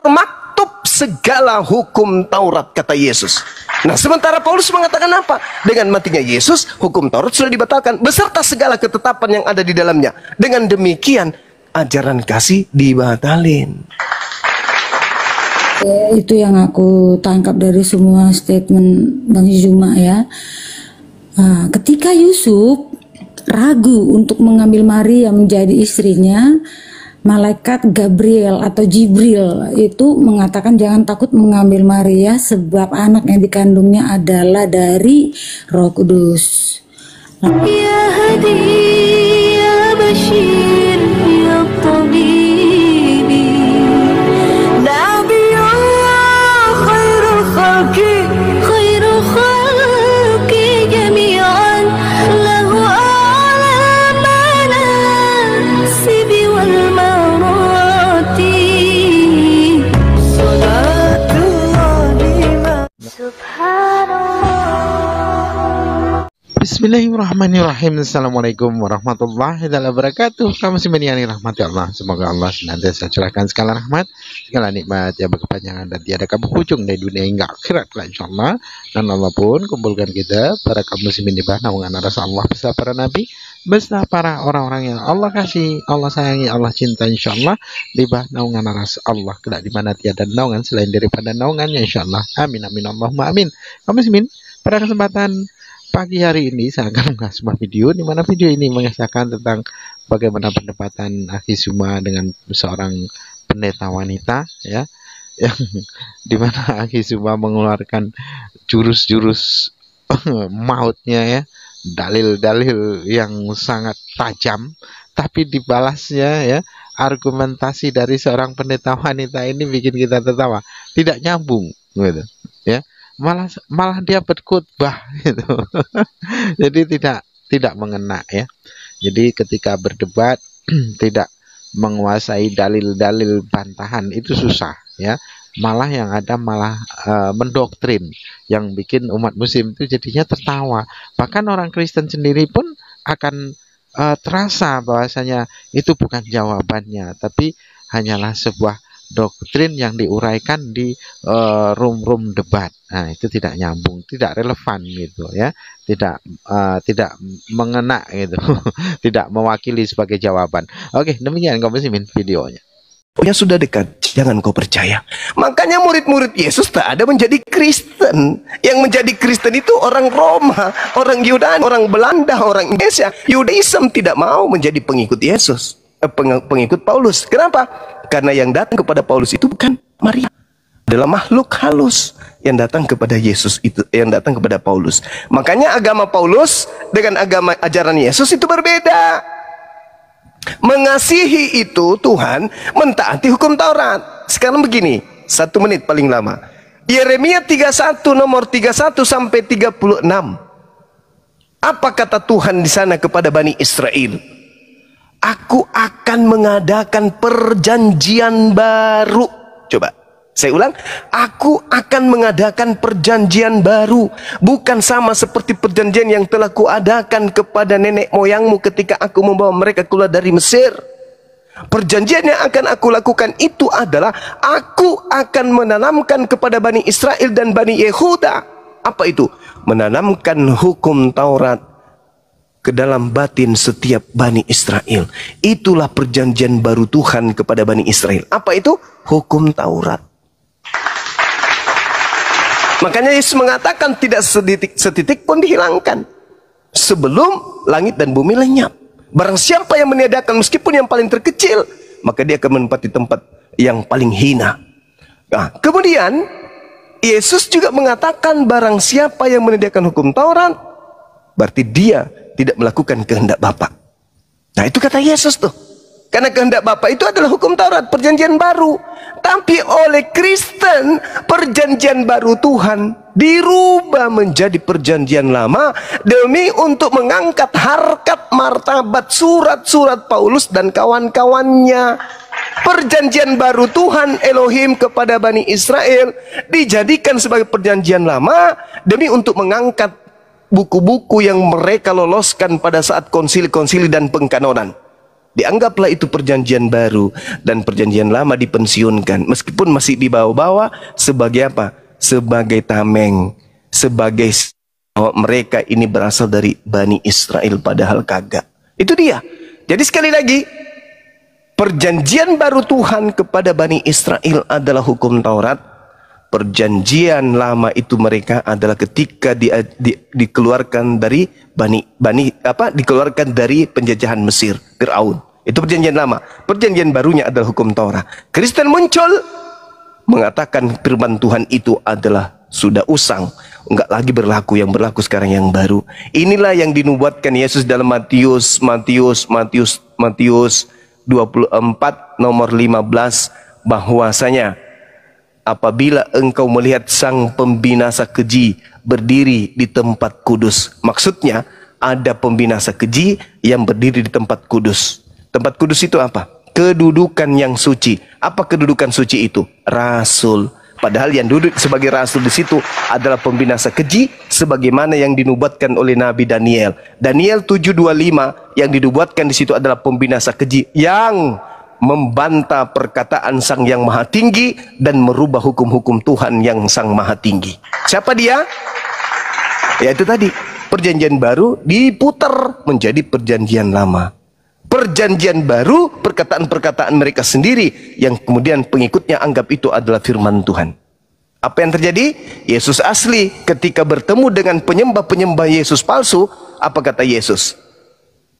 termaktub segala hukum Taurat, kata Yesus. Nah, sementara Paulus mengatakan apa? Dengan matinya Yesus, hukum Taurat sudah dibatalkan beserta segala ketetapan yang ada di dalamnya. Dengan demikian, ajaran kasih dibatalin. Itu yang aku tangkap dari semua statement Bang Zuma ya. Ketika Yusuf ragu untuk mengambil Maria menjadi istrinya, malaikat Gabriel atau Jibril itu mengatakan jangan takut mengambil Maria sebab anak yang dikandungnya adalah dari Roh Kudus. Ya Hadi ya Bashir ya Tabibi Nabiyullah khairul khalqi jami'an lahu a'lamana sibi wal Bismillahirrahmanirrahim. Assalamualaikum warahmatullahi wabarakatuh. Kamu simaniani rahmati Allah. Semoga Allah senantiasa curahkan segala rahmat, segala nikmat yang berkepanjangan dan tiada berujung dari dunia hingga akhirat insyaallah. Dan Allah pun kumpulkan kita para kaum muslimin di bawah naungan rasa Allah beserta para nabi, beserta para orang-orang yang Allah kasih, Allah sayangi, Allah cinta insyaallah di bawah naungan rasa Allah kelak di mana tiada naungan selain daripada naungannya insyaallah. Amin amin Allahumma amin. Kaum muslimin, pada kesempatan pagi hari ini saya akan mengulas sebuah video di mana video ini mengisahkan tentang bagaimana pendapatan Akhi Zuma dengan seorang pendeta wanita ya, yang dimana Akhi Zuma mengeluarkan jurus-jurus mautnya ya, dalil-dalil yang sangat tajam, tapi dibalasnya ya argumentasi dari seorang pendeta wanita ini bikin kita tertawa, tidak nyambung gitu ya. Malah dia berkhutbah gitu. Jadi tidak mengena ya. Jadi ketika berdebat tidak menguasai dalil-dalil bantahan itu susah ya. Malah yang ada mendoktrin yang bikin umat muslim itu jadinya tertawa. Bahkan orang Kristen sendiri pun akan terasa bahwasanya itu bukan jawabannya, tapi hanyalah sebuah doktrin yang diuraikan di room debat. Nah, itu tidak nyambung, tidak relevan gitu ya, tidak mengena gitu, tidak mewakili sebagai jawaban. Oke, demikian kaum muslimin videonya. Ya sudah dekat, jangan kau percaya. Makanya murid-murid Yesus tak ada menjadi Kristen. Yang menjadi Kristen itu orang Roma, orang Yunani, orang Belanda, orang Indonesia. Yudaism tidak mau menjadi pengikut Yesus, pengikut Paulus. Kenapa? Karena yang datang kepada Paulus itu bukan Maria, adalah makhluk halus yang datang kepada Yesus itu, yang datang kepada Paulus. Makanya agama Paulus dengan agama ajaran Yesus itu berbeda. Mengasihi itu Tuhan, mentaati hukum Taurat. Sekarang begini, 1 menit paling lama. Yeremia 31 nomor 31 sampai 36. Apa kata Tuhan di sana kepada Bani Israel? Aku akan mengadakan perjanjian baru. Coba, saya ulang. Aku akan mengadakan perjanjian baru. Bukan sama seperti perjanjian yang telah kuadakan kepada nenek moyangmu ketika aku membawa mereka keluar dari Mesir. Perjanjian yang akan aku lakukan itu adalah aku akan menanamkan kepada Bani Israel dan Bani Yehuda. Apa itu? Menanamkan hukum Taurat ke dalam batin setiap Bani Israel. Itulah perjanjian baru Tuhan kepada Bani Israel. Apa itu? Hukum Taurat. Makanya Yesus mengatakan tidak setitik pun dihilangkan sebelum langit dan bumi lenyap. Barang siapa yang meniadakan meskipun yang paling terkecil, maka dia akan menempati tempat yang paling hina. Nah, kemudian Yesus juga mengatakan barang siapa yang meniadakan hukum Taurat, berarti dia tidak melakukan kehendak Bapa. Nah, itu kata Yesus tuh. Karena kehendak Bapa itu adalah hukum Taurat, perjanjian baru. Tapi oleh Kristen, perjanjian baru Tuhan dirubah menjadi perjanjian lama demi untuk mengangkat harkat martabat surat-surat Paulus dan kawan-kawannya. Perjanjian baru Tuhan Elohim kepada Bani Israel dijadikan sebagai perjanjian lama demi untuk mengangkat buku-buku yang mereka loloskan pada saat konsili-konsili dan pengkanonan. Dianggaplah itu perjanjian baru dan perjanjian lama dipensiunkan. Meskipun masih dibawa-bawa sebagai apa? Sebagai tameng, sebagai bahwa mereka ini berasal dari Bani Israel, padahal kagak. Itu dia. Jadi sekali lagi, perjanjian baru Tuhan kepada Bani Israel adalah hukum Taurat. Perjanjian lama itu mereka adalah ketika dikeluarkan dari dikeluarkan dari penjajahan Mesir, Firaun. Itu perjanjian lama. Perjanjian barunya adalah hukum Taurat. Kristen muncul mengatakan firman Tuhan itu adalah sudah usang, enggak lagi berlaku, yang berlaku sekarang yang baru. Inilah yang dinubuatkan Yesus dalam Matius 24 nomor 15, bahwasanya apabila engkau melihat sang pembinasa keji berdiri di tempat kudus. Maksudnya ada pembinasa keji yang berdiri di tempat kudus. Tempat kudus itu apa? Kedudukan yang suci. Apa kedudukan suci itu? Rasul. Padahal yang duduk sebagai rasul di situ adalah pembinasa keji, sebagaimana yang dinubuatkan oleh Nabi Daniel. Daniel 7:25 yang dinubuatkan di situ adalah pembinasa keji yang membantah perkataan Sang Yang Maha Tinggi dan merubah hukum-hukum Tuhan yang Sang Maha Tinggi. Siapa dia? Ya itu tadi, perjanjian baru diputar menjadi perjanjian lama. Perjanjian baru, perkataan-perkataan mereka sendiri yang kemudian pengikutnya anggap itu adalah firman Tuhan. Apa yang terjadi? Yesus asli ketika bertemu dengan penyembah-penyembah Yesus palsu, apa kata Yesus?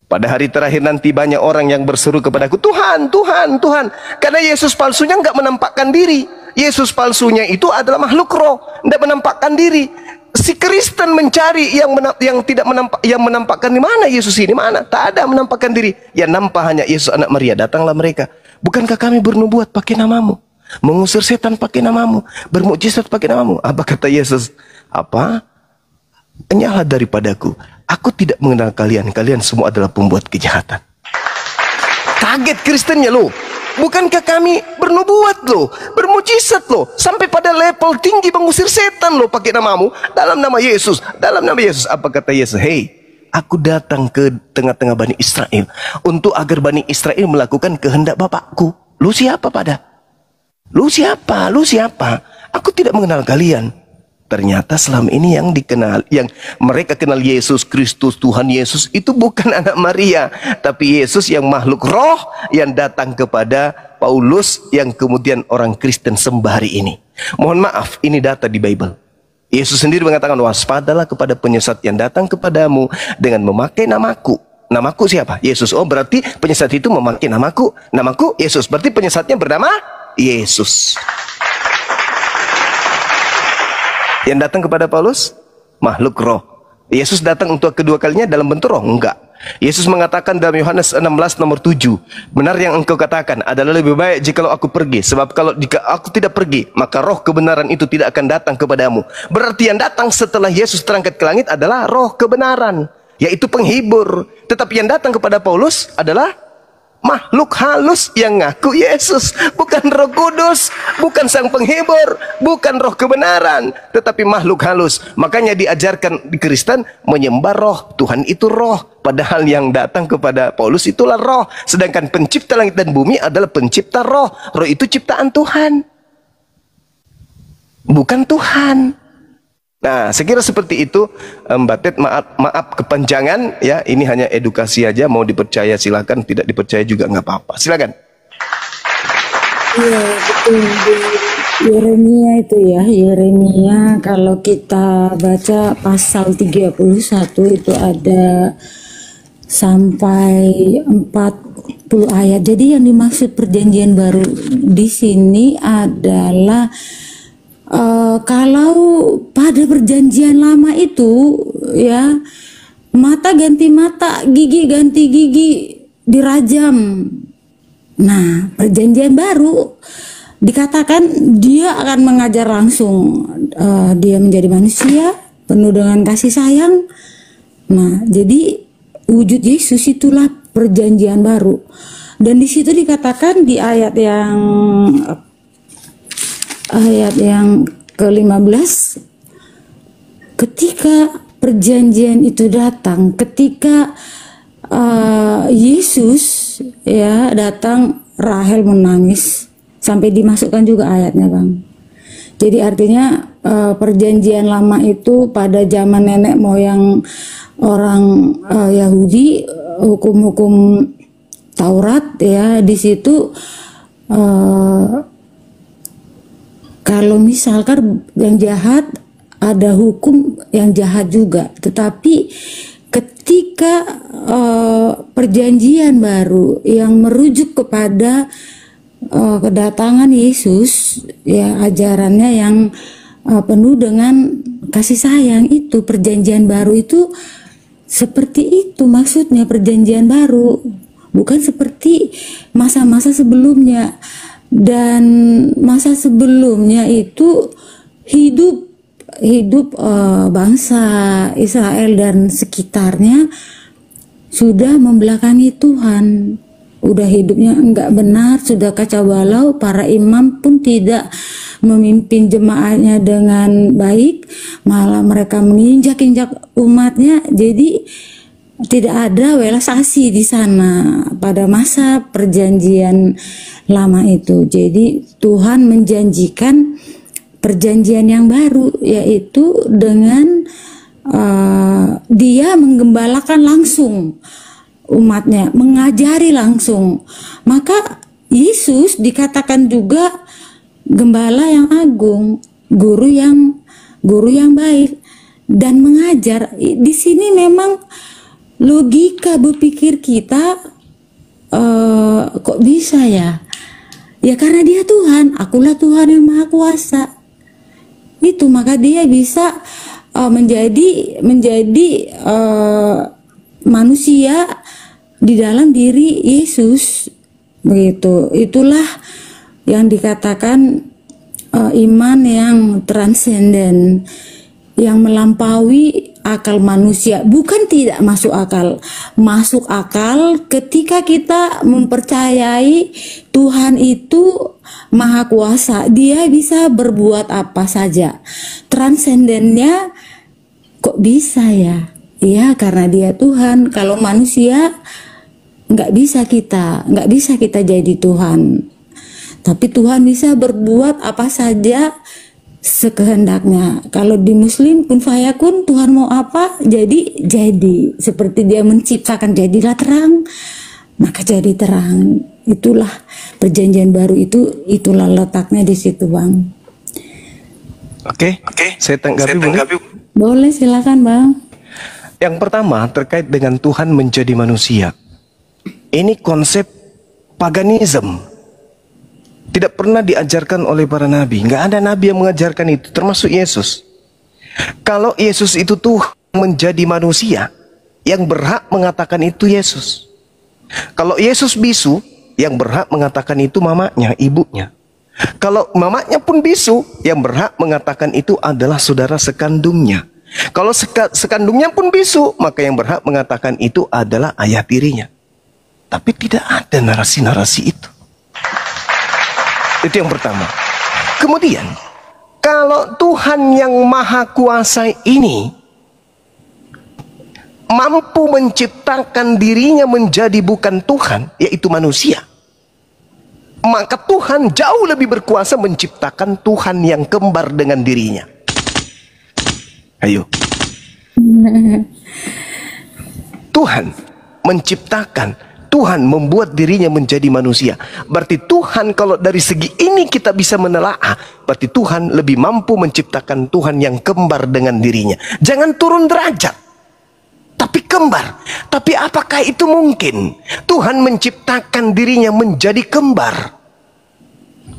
Pada hari terakhir nanti banyak orang yang berseru kepadaku, Tuhan, Tuhan, Tuhan. Karena Yesus palsunya nggak menampakkan diri. Yesus palsunya itu adalah makhluk roh, tidak menampakkan diri. Si Kristen mencari yang tidak menampakkan di mana Yesus ini, mana? Tak ada menampakkan diri. Yang nampak hanya Yesus anak Maria. Datanglah mereka. Bukankah kami bernubuat pakai namamu? Mengusir setan pakai namamu? Bermukjizat pakai namamu? Apa kata Yesus? Apa? Enyahlah daripadaku. Aku tidak mengenal kalian. Kalian semua adalah pembuat kejahatan. Kaget Kristennya loh. Bukankah kami bernubuat loh, bermujizat loh, sampai pada level tinggi mengusir setan loh pakai namamu, dalam nama Yesus, dalam nama Yesus. Apa kata Yesus? Hei, aku datang ke tengah-tengah Bani Israel untuk agar Bani Israel melakukan kehendak Bapakku. Lu siapa pada? Lu siapa? Lu siapa? Aku tidak mengenal kalian. Ternyata selama ini yang dikenal, yang mereka kenal Yesus Kristus, Tuhan Yesus, itu bukan anak Maria, tapi Yesus yang makhluk roh yang datang kepada Paulus yang kemudian orang Kristen sembah hari ini. Mohon maaf, ini data di Bible. Yesus sendiri mengatakan, waspadalah kepada penyesat yang datang kepadamu dengan memakai namaku. Namaku siapa? Yesus. Oh, berarti penyesat itu memakai namaku. Namaku Yesus. Berarti penyesatnya bernama Yesus. Yang datang kepada Paulus, makhluk roh. Yesus datang untuk kedua kalinya dalam bentuk roh? Enggak. Yesus mengatakan dalam Yohanes 16 nomor 7, benar yang engkau katakan adalah lebih baik jikalau aku pergi. Sebab jika aku tidak pergi, maka roh kebenaran itu tidak akan datang kepadamu. Berarti yang datang setelah Yesus terangkat ke langit adalah roh kebenaran, yaitu penghibur. Tetapi yang datang kepada Paulus adalah makhluk halus yang ngaku Yesus, bukan Roh Kudus, bukan Sang Penghibur, bukan roh kebenaran, tetapi makhluk halus. Makanya diajarkan di Kristen menyembah roh. Tuhan itu roh, padahal yang datang kepada Paulus itulah roh. Sedangkan pencipta langit dan bumi adalah pencipta roh. Roh itu ciptaan Tuhan, bukan Tuhan. Nah, saya kira seperti itu, Mbak Ted. Maaf kepanjangan ya. Ini hanya edukasi aja. Mau dipercaya silakan, tidak dipercaya juga nggak apa-apa. Silakan. Iya, betul. Di Yeremia itu ya, Yeremia kalau kita baca pasal 31 itu ada sampai 40 ayat. Jadi yang dimaksud perjanjian baru di sini adalah kalau pada perjanjian lama itu ya, mata ganti mata, gigi ganti gigi, dirajam. Nah, perjanjian baru dikatakan dia akan mengajar langsung, dia menjadi manusia penuh dengan kasih sayang. Nah, jadi wujud Yesus itulah perjanjian baru. Dan di situ dikatakan di ayat yang ke-15, ketika perjanjian itu datang, ketika Yesus ya datang, Rahel menangis, sampai dimasukkan juga ayatnya, Bang. Jadi artinya perjanjian lama itu pada zaman nenek moyang orang Yahudi, hukum-hukum Taurat ya, di situ kalau misalkan yang jahat ada hukum yang jahat juga. Tetapi ketika perjanjian baru yang merujuk kepada kedatangan Yesus, ya ajarannya yang penuh dengan kasih sayang, itu perjanjian baru itu seperti itu maksudnya. Perjanjian baru bukan seperti masa-masa sebelumnya. Dan masa sebelumnya itu hidup bangsa Israel dan sekitarnya sudah membelakangi Tuhan. Udah hidupnya enggak benar, sudah kacau balau, para imam pun tidak memimpin jemaatnya dengan baik, malah mereka menginjak-injak umatnya. Jadi tidak ada welas asih di sana pada masa perjanjian lama itu. Jadi Tuhan menjanjikan perjanjian yang baru, yaitu dengan Dia menggembalakan langsung umatnya, mengajari langsung. Maka Yesus dikatakan juga gembala yang agung, guru yang baik dan mengajar. Di sini memang logika berpikir kita kok bisa ya? Ya karena Dia Tuhan, akulah Tuhan yang Maha Kuasa. Itu maka Dia bisa menjadi manusia di dalam diri Yesus, begitu. Itulah yang dikatakan iman yang transenden, yang melampaui akal manusia. Bukan tidak masuk akal ketika kita mempercayai Tuhan itu Maha Kuasa. Dia bisa berbuat apa saja. Transendennya kok bisa ya? Iya, karena Dia Tuhan. Kalau manusia nggak bisa kita jadi Tuhan. Tapi Tuhan bisa berbuat apa saja sekehendaknya. Kalau di Muslim kun fayakun, Tuhan mau apa jadi. Seperti Dia menciptakan jadilah terang, maka jadi terang. Itulah perjanjian baru itu, itulah letaknya di situ, Bang. Oke, saya tanggapi. Boleh, silakan, Bang. Yang pertama terkait dengan Tuhan menjadi manusia. Ini konsep paganisme. Tidak pernah diajarkan oleh para nabi. Nggak ada nabi yang mengajarkan itu, termasuk Yesus. Kalau Yesus itu Tuhan menjadi manusia, yang berhak mengatakan itu Yesus. Kalau Yesus bisu, yang berhak mengatakan itu mamanya, ibunya. Kalau mamanya pun bisu, yang berhak mengatakan itu adalah saudara sekandungnya. Kalau sekandungnya pun bisu, maka yang berhak mengatakan itu adalah ayah tirinya. Tapi tidak ada narasi-narasi itu. Itu yang pertama. Kemudian, kalau Tuhan yang Maha Kuasa ini mampu menciptakan dirinya menjadi bukan Tuhan, yaitu manusia, maka Tuhan jauh lebih berkuasa menciptakan Tuhan yang kembar dengan dirinya. Ayo. Tuhan menciptakan, Tuhan membuat dirinya menjadi manusia. Berarti Tuhan, kalau dari segi ini kita bisa menelaah, berarti Tuhan lebih mampu menciptakan Tuhan yang kembar dengan dirinya. Jangan turun derajat, tapi kembar. Tapi apakah itu mungkin? Tuhan menciptakan dirinya menjadi kembar?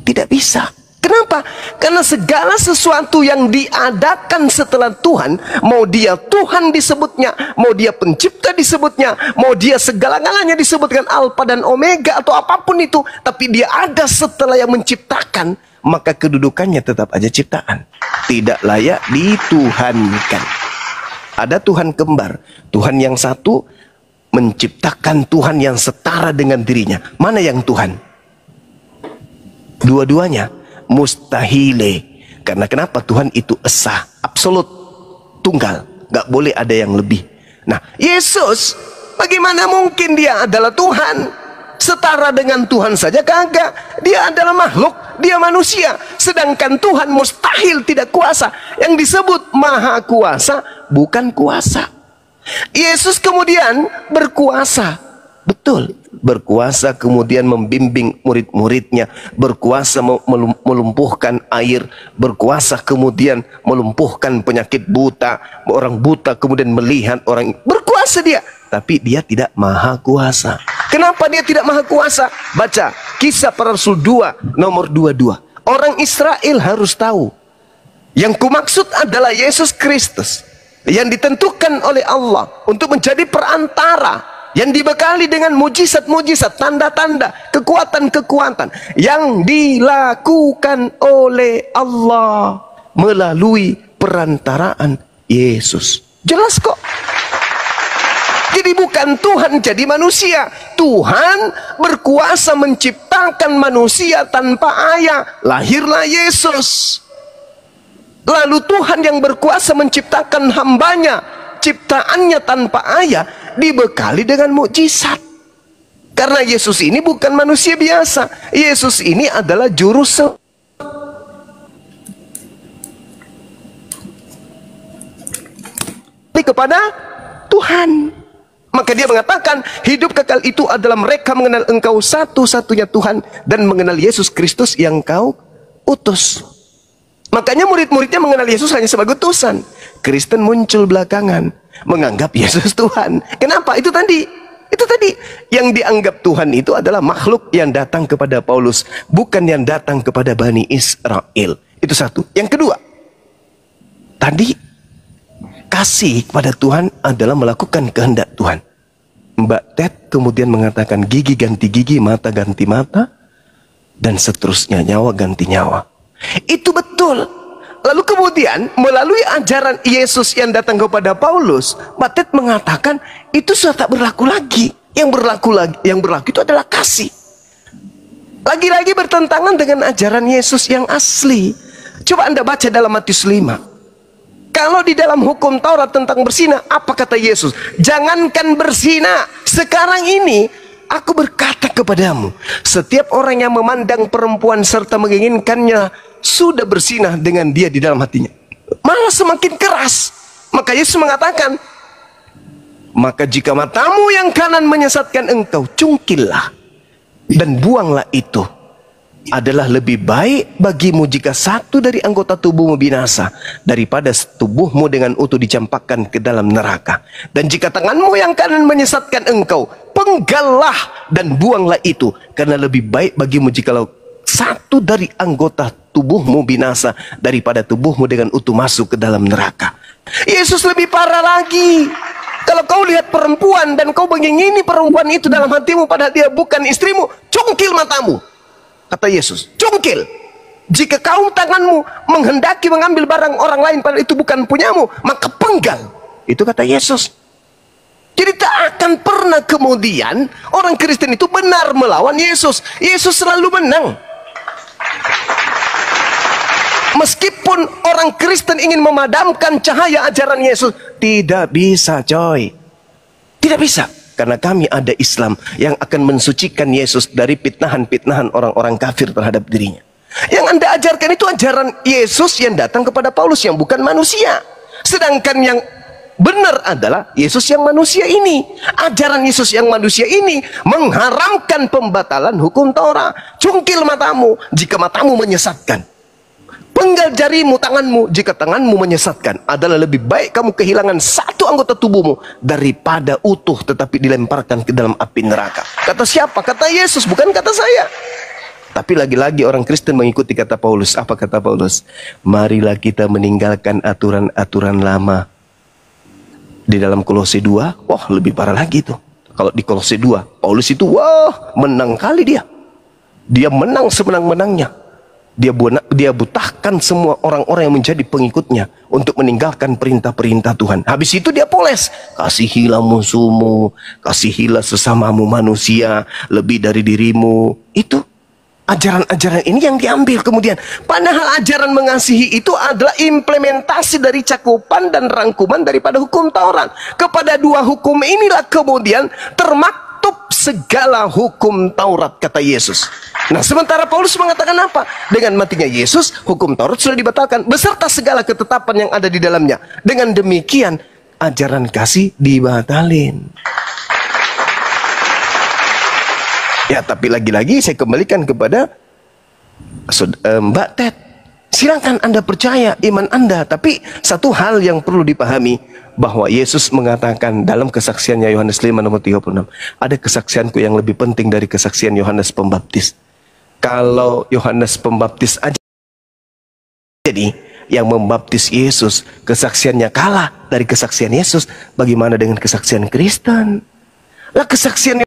Tidak bisa. Kenapa? Karena segala sesuatu yang diadakan setelah Tuhan, mau dia Tuhan disebutnya, mau dia pencipta disebutnya, mau dia segala-galanya disebutkan Alfa dan Omega atau apapun itu, tapi dia ada setelah yang menciptakan, maka kedudukannya tetap aja ciptaan. Tidak layak dituhankan. Ada Tuhan kembar, Tuhan yang satu menciptakan Tuhan yang setara dengan dirinya. Mana yang Tuhan? Dua-duanya mustahile. Karena kenapa? Tuhan itu esa, absolut, tunggal, gak boleh ada yang lebih. Nah, Yesus, bagaimana mungkin Dia adalah Tuhan? setara dengan Tuhan saja kagak. Dia adalah makhluk, dia manusia. Sedangkan Tuhan mustahil tidak kuasa. Yang disebut maha kuasa bukan kuasa. Yesus kemudian berkuasa, betul, berkuasa kemudian membimbing murid-muridnya, berkuasa melumpuhkan air, berkuasa kemudian melumpuhkan penyakit buta, orang buta kemudian melihat, orang berkuasa dia, tapi dia tidak maha kuasa. Kenapa dia tidak maha kuasa? Baca Kisah Para Rasul 2 nomor 22. Orang Israel harus tahu, yang kumaksud adalah Yesus Kristus yang ditentukan oleh Allah untuk menjadi perantara, yang dibekali dengan mujizat-mujizat, tanda-tanda, kekuatan-kekuatan yang dilakukan oleh Allah melalui perantaraan Yesus. Jelas kok. Jadi bukan Tuhan jadi manusia. Tuhan berkuasa menciptakan manusia tanpa ayah. Lahirlah Yesus. Lalu Tuhan yang berkuasa menciptakan hambanya, ciptaannya tanpa ayah, dibekali dengan mukjizat. Karena Yesus ini bukan manusia biasa. Yesus ini adalah juru kepada Tuhan. Maka dia mengatakan hidup kekal itu adalah mereka mengenal engkau satu-satunya Tuhan dan mengenal Yesus Kristus yang kau utus. Makanya murid-muridnya mengenal Yesus hanya sebagai utusan. Kristen muncul belakangan menganggap Yesus Tuhan. Kenapa? Itu tadi yang dianggap Tuhan itu adalah makhluk yang datang kepada Paulus, bukan yang datang kepada Bani Israel. Itu satu. Yang kedua, tadi kasih kepada Tuhan adalah melakukan kehendak Tuhan. Mbak Ted kemudian mengatakan gigi ganti gigi, mata ganti mata, dan seterusnya, nyawa ganti nyawa. Itu betul. Lalu kemudian melalui ajaran Yesus yang datang kepada Paulus, Mbak Ted mengatakan itu sudah tak berlaku lagi. Yang berlaku itu adalah kasih. Lagi-lagi bertentangan dengan ajaran Yesus yang asli. Coba Anda baca dalam Matius 5. Kalau di dalam hukum Taurat tentang berzina, apa kata Yesus? Jangankan berzina, sekarang ini aku berkata kepadamu, setiap orang yang memandang perempuan serta menginginkannya sudah berzinah dengan dia di dalam hatinya. Malah semakin keras. Maka Yesus mengatakan, maka jika matamu yang kanan menyesatkan engkau, cungkillah dan buanglah itu. Adalah lebih baik bagimu jika satu dari anggota tubuhmu binasa daripada tubuhmu dengan utuh dicampakkan ke dalam neraka. Dan jika tanganmu yang kanan menyesatkan engkau, penggallah dan buanglah itu, karena lebih baik bagimu jikalau satu dari anggota tubuhmu binasa daripada tubuhmu dengan utuh masuk ke dalam neraka. Yesus lebih parah lagi. Kalau kau lihat perempuan dan kau mengingini perempuan itu dalam hatimu padahal dia bukan istrimu, cungkil matamu. Kata Yesus, cungkil. Jika kau tanganmu menghendaki mengambil barang orang lain padahal itu bukan punyamu, maka penggal. Itu kata Yesus. Jadi tak akan pernah kemudian orang Kristen itu benar melawan Yesus. Yesus selalu menang. Meskipun orang Kristen ingin memadamkan cahaya ajaran Yesus, tidak bisa, coy. Tidak bisa. Karena kami ada Islam yang akan mensucikan Yesus dari pitnahan-pitnahan orang-orang kafir terhadap dirinya. Yang Anda ajarkan itu ajaran Yesus yang datang kepada Paulus yang bukan manusia. Sedangkan yang benar adalah Yesus yang manusia ini. Ajaran Yesus yang manusia ini mengharamkan pembatalan hukum Taurat. Cungkil matamu jika matamu menyesatkan. Penggal jarimu, tanganmu jika tanganmu menyesatkan. Adalah lebih baik kamu kehilangan satu anggota tubuhmu daripada utuh tetapi dilemparkan ke dalam api neraka. Kata siapa? Kata Yesus, bukan kata saya. Tapi lagi-lagi orang Kristen mengikuti kata Paulus. Apa kata Paulus? Marilah kita meninggalkan aturan-aturan lama. Di dalam Kolose 2, wah lebih parah lagi tuh. Kalau di Kolose 2, Paulus itu wah menang kali dia. Dia menang semenang-menangnya. Dia butahkan semua orang-orang yang menjadi pengikutnya untuk meninggalkan perintah-perintah Tuhan. Habis itu dia poles. Kasihilah musuhmu, kasihilah sesamamu manusia, lebih dari dirimu. Itu ajaran-ajaran ini yang diambil kemudian. Padahal ajaran mengasihi itu adalah implementasi dari cakupan dan rangkuman daripada hukum Taurat. Kepada dua hukum inilah kemudian termaktub segala hukum Taurat, kata Yesus. Nah, sementara Paulus mengatakan apa? Dengan matinya Yesus, hukum Taurat sudah dibatalkan beserta segala ketetapan yang ada di dalamnya. Dengan demikian, ajaran kasih dibatalin. Ya, tapi lagi-lagi saya kembalikan kepada Mbak Ted. Silakan Anda percaya iman Anda, tapi satu hal yang perlu dipahami, bahwa Yesus mengatakan dalam kesaksiannya Yohanes 5 nomor 36, ada kesaksianku yang lebih penting dari kesaksian Yohanes Pembaptis. Kalau Yohanes Pembaptis aja jadi yang membaptis Yesus, kesaksiannya kalah dari kesaksian Yesus, bagaimana dengan kesaksian Kristen? Lah, kesaksian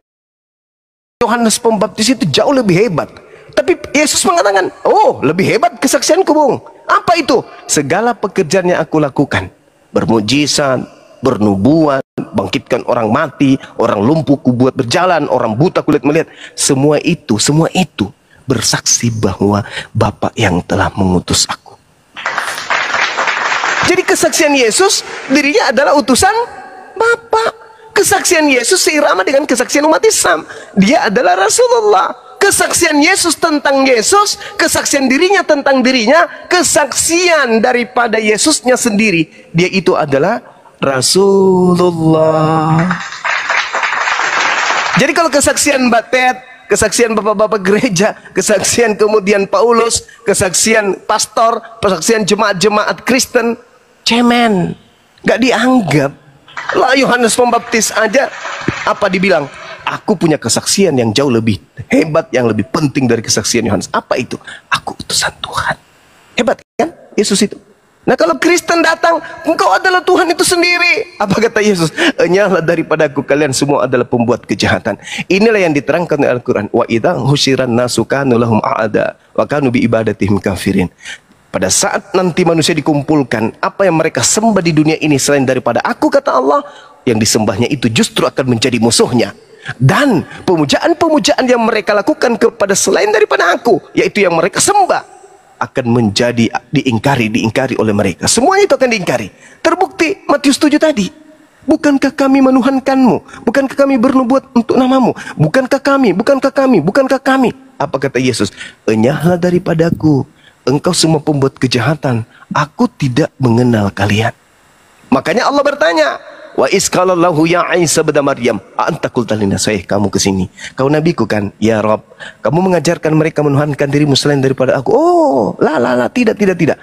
Yohanes Pembaptis itu jauh lebih hebat. Tapi Yesus mengatakan, oh, lebih hebat kesaksianku, Bung. Apa itu? Segala pekerjaan yang aku lakukan, bermujizat, bernubuat, bangkitkan orang mati, orang lumpuh kubuat berjalan, orang buta kulit melihat, semua itu bersaksi bahwa Bapa yang telah mengutus aku. Jadi kesaksian Yesus, dirinya adalah utusan Bapa. Kesaksian Yesus seirama dengan kesaksian umat Islam. Dia adalah Rasulullah. Kesaksian Yesus tentang Yesus, kesaksian dirinya tentang dirinya, kesaksian daripada Yesusnya sendiri, dia itu adalah Rasulullah. Jadi kalau kesaksian Mbak Ted, kesaksian bapak-bapak gereja, kesaksian kemudian Paulus, kesaksian pastor, kesaksian jemaat-jemaat Kristen, cemen, gak dianggap. Lah, Yohanes Pembaptis aja apa dibilang? Aku punya kesaksian yang jauh lebih hebat, yang lebih penting dari kesaksian Yohanes. Apa itu? Aku utusan Tuhan. Hebat kan Yesus itu? Nah, kalau Kristen datang, engkau adalah Tuhan itu sendiri. Apa kata Yesus? Enyahlah daripadaku, kalian semua adalah pembuat kejahatan. Inilah yang diterangkan oleh Al-Quran. Wa idza husyiran nasu kanu lahum a'ada wa kanu bi ibadatihim kafirin. Pada saat nanti manusia dikumpulkan, apa yang mereka sembah di dunia ini selain daripada aku, kata Allah, yang disembahnya itu justru akan menjadi musuhnya. Dan pemujaan-pemujaan yang mereka lakukan kepada selain daripada aku, yaitu yang mereka sembah, akan menjadi diingkari oleh mereka. Semuanya itu akan diingkari. Terbukti Matius 7 tadi. Bukankah kami menuhankanmu? Bukankah kami bernubuat untuk namamu? Bukankah kami? Apa kata Yesus? Enyahlah daripadaku, engkau semua pembuat kejahatan. Aku tidak mengenal kalian. Makanya Allah bertanya, wa isqalallahu ya Isa bin Maryam, anta qulta linnasi, kamu kesini, kau nabiku kan? Ya Rob, kamu mengajarkan mereka menuhankan dirimu selain daripada aku. Oh, tidak.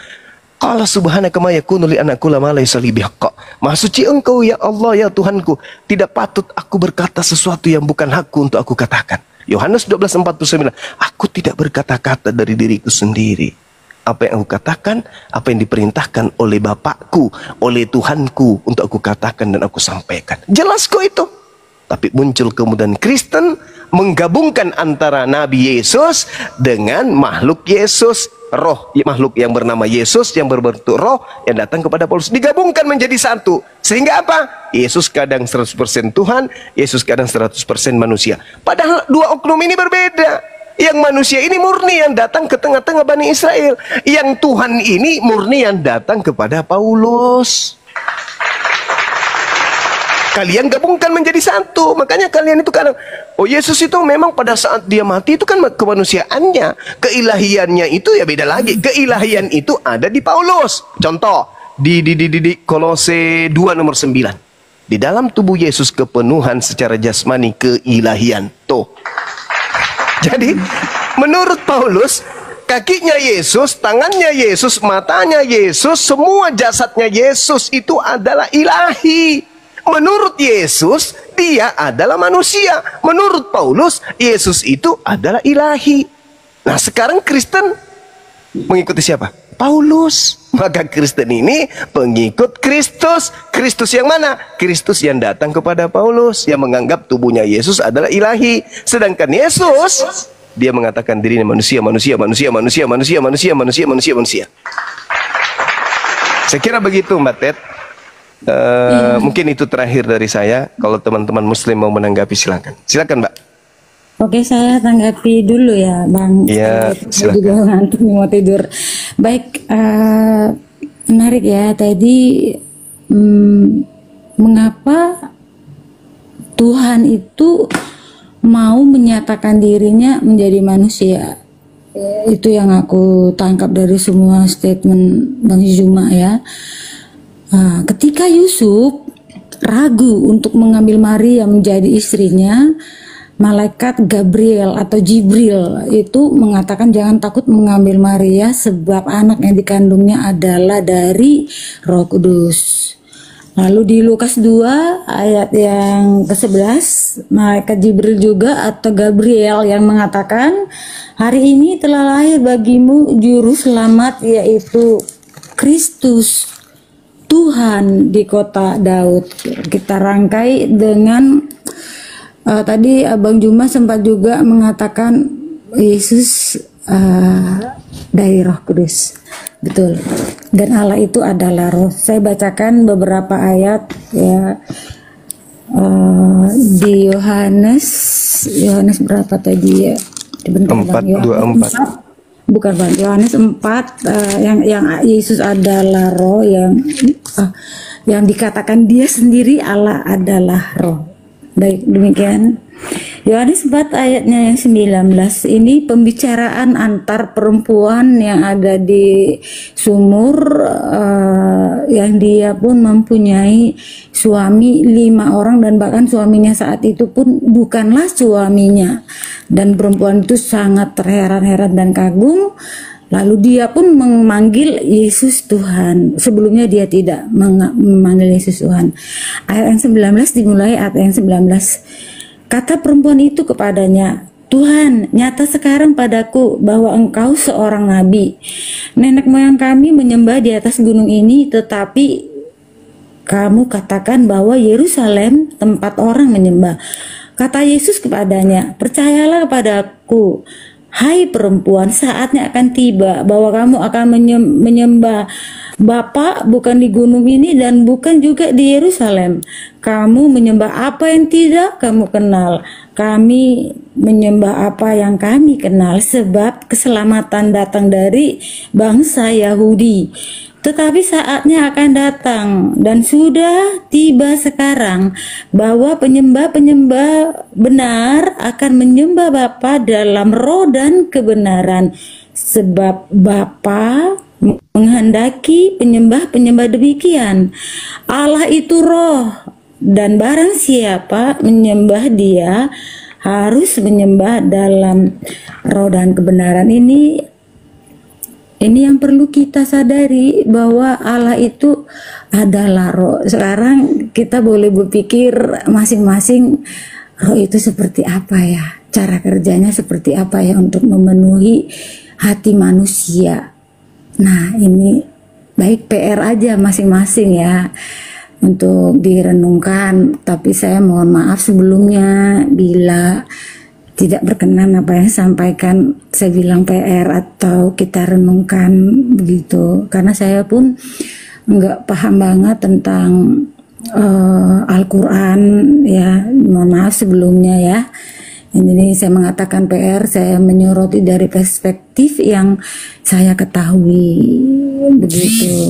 Qala subhanaka ma yakunu li an aqula ma laysa li bihaqq. Maha suci engkau ya Allah, ya Tuhanku, tidak patut aku berkata sesuatu yang bukan hakku untuk aku katakan. Yohanes 12:49, aku tidak berkata-kata dari diriku sendiri. Apa yang aku katakan, apa yang diperintahkan oleh Bapakku, oleh Tuhanku untuk aku katakan dan aku sampaikan. Jelas kok itu. Tapi muncul kemudian Kristen menggabungkan antara Nabi Yesus dengan makhluk Yesus, roh, makhluk yang bernama Yesus yang berbentuk roh yang datang kepada Paulus, digabungkan menjadi satu. Sehingga apa? Yesus kadang 100% Tuhan, Yesus kadang 100% manusia. Padahal dua oknum ini berbeda. Yang manusia ini murni yang datang ke tengah-tengah Bani Israel. Yang Tuhan ini murni yang datang kepada Paulus. Kalian gabungkan menjadi satu. Makanya kalian itu kadang, oh Yesus itu memang pada saat dia mati itu kan kemanusiaannya. Keilahiannya itu ya beda lagi. Keilahian itu ada di Paulus. Contoh, di Kolose 2 nomor 9. Di dalam tubuh Yesus kepenuhan secara jasmani keilahian. Tuh. Jadi menurut Paulus, kakinya Yesus, tangannya Yesus, matanya Yesus, semua jasadnya Yesus itu adalah ilahi. Menurut Yesus, dia adalah manusia. Menurut Paulus, Yesus itu adalah ilahi. Nah, sekarang Kristen mengikuti siapa? Paulus. Maka Kristen ini pengikut Kristus. Kristus yang mana? Kristus yang datang kepada Paulus, yang menganggap tubuhnya Yesus adalah ilahi. Sedangkan Yesus, dia mengatakan dirinya manusia. Saya kira begitu Mbak Ted. Mungkin itu terakhir dari saya. Kalau teman-teman muslim mau menanggapi silakan. Silakan Mbak. Oke, saya tanggapi dulu ya, Bang. Iya, Saya juga ngantuk mau tidur. Baik, menarik ya tadi. Mengapa Tuhan itu mau menyatakan dirinya menjadi manusia. Itu yang aku tangkap dari semua statement Bang Zuma ya. Ketika Yusuf ragu untuk mengambil Maria menjadi istrinya, malaikat Gabriel atau Jibril itu mengatakan jangan takut mengambil Maria sebab anak yang dikandungnya adalah dari Roh Kudus. Lalu di Lukas 2 ayat yang ke-11, malaikat Jibril juga atau Gabriel yang mengatakan, hari ini telah lahir bagimu juru selamat yaitu Kristus Tuhan di kota Daud. Kita rangkai dengan tadi Abang Juma sempat juga mengatakan Yesus dari Roh Kudus. Betul. Dan Allah itu adalah roh. Saya bacakan beberapa ayat ya di Yohanes berapa tadi ya? Bentar, 4:24. Bukan Bang, Yohanes 4 yang Yesus adalah roh, yang dikatakan dia sendiri Allah adalah roh. Baik, demikian. Yohanes 4 ayatnya yang 19 ini pembicaraan antar perempuan yang ada di sumur, yang dia pun mempunyai suami 5 orang dan bahkan suaminya saat itu pun bukanlah suaminya, dan perempuan itu sangat terheran-heran dan kagum. Lalu dia pun memanggil Yesus Tuhan. Sebelumnya dia tidak memanggil Yesus Tuhan. Ayat yang 19 dimulai ayat yang 19. Kata perempuan itu kepadanya, Tuhan, nyata sekarang padaku bahwa engkau seorang nabi. Nenek moyang kami menyembah di atas gunung ini, tetapi kamu katakan bahwa Yerusalem tempat orang menyembah. Kata Yesus kepadanya, percayalah kepadaku, hai perempuan, saatnya akan tiba bahwa kamu akan menyembah Bapa bukan di gunung ini dan bukan juga di Yerusalem. Kamu menyembah apa yang tidak kamu kenal. Kami menyembah apa yang kami kenal, sebab keselamatan datang dari bangsa Yahudi. Tetapi saatnya akan datang dan sudah tiba sekarang bahwa penyembah-penyembah benar akan menyembah Bapa dalam roh dan kebenaran, sebab Bapa menghendaki penyembah-penyembah demikian. Allah itu roh, dan barang siapa menyembah dia harus menyembah dalam roh dan kebenaran. Ini yang perlu kita sadari, bahwa Allah itu adalah roh. Sekarang kita boleh berpikir masing-masing, roh itu seperti apa ya, cara kerjanya seperti apa ya untuk memenuhi hati manusia. Nah, ini baik PR aja masing-masing ya untuk direnungkan. Tapi saya mohon maaf sebelumnya bila tidak berkenan apa yang sampaikan, saya bilang PR atau kita renungkan begitu, karena saya pun nggak paham banget tentang Al-Quran ya. Mohon maaf sebelumnya ya. Ini saya mengatakan PR, saya menyoroti dari perspektif yang saya ketahui begitu.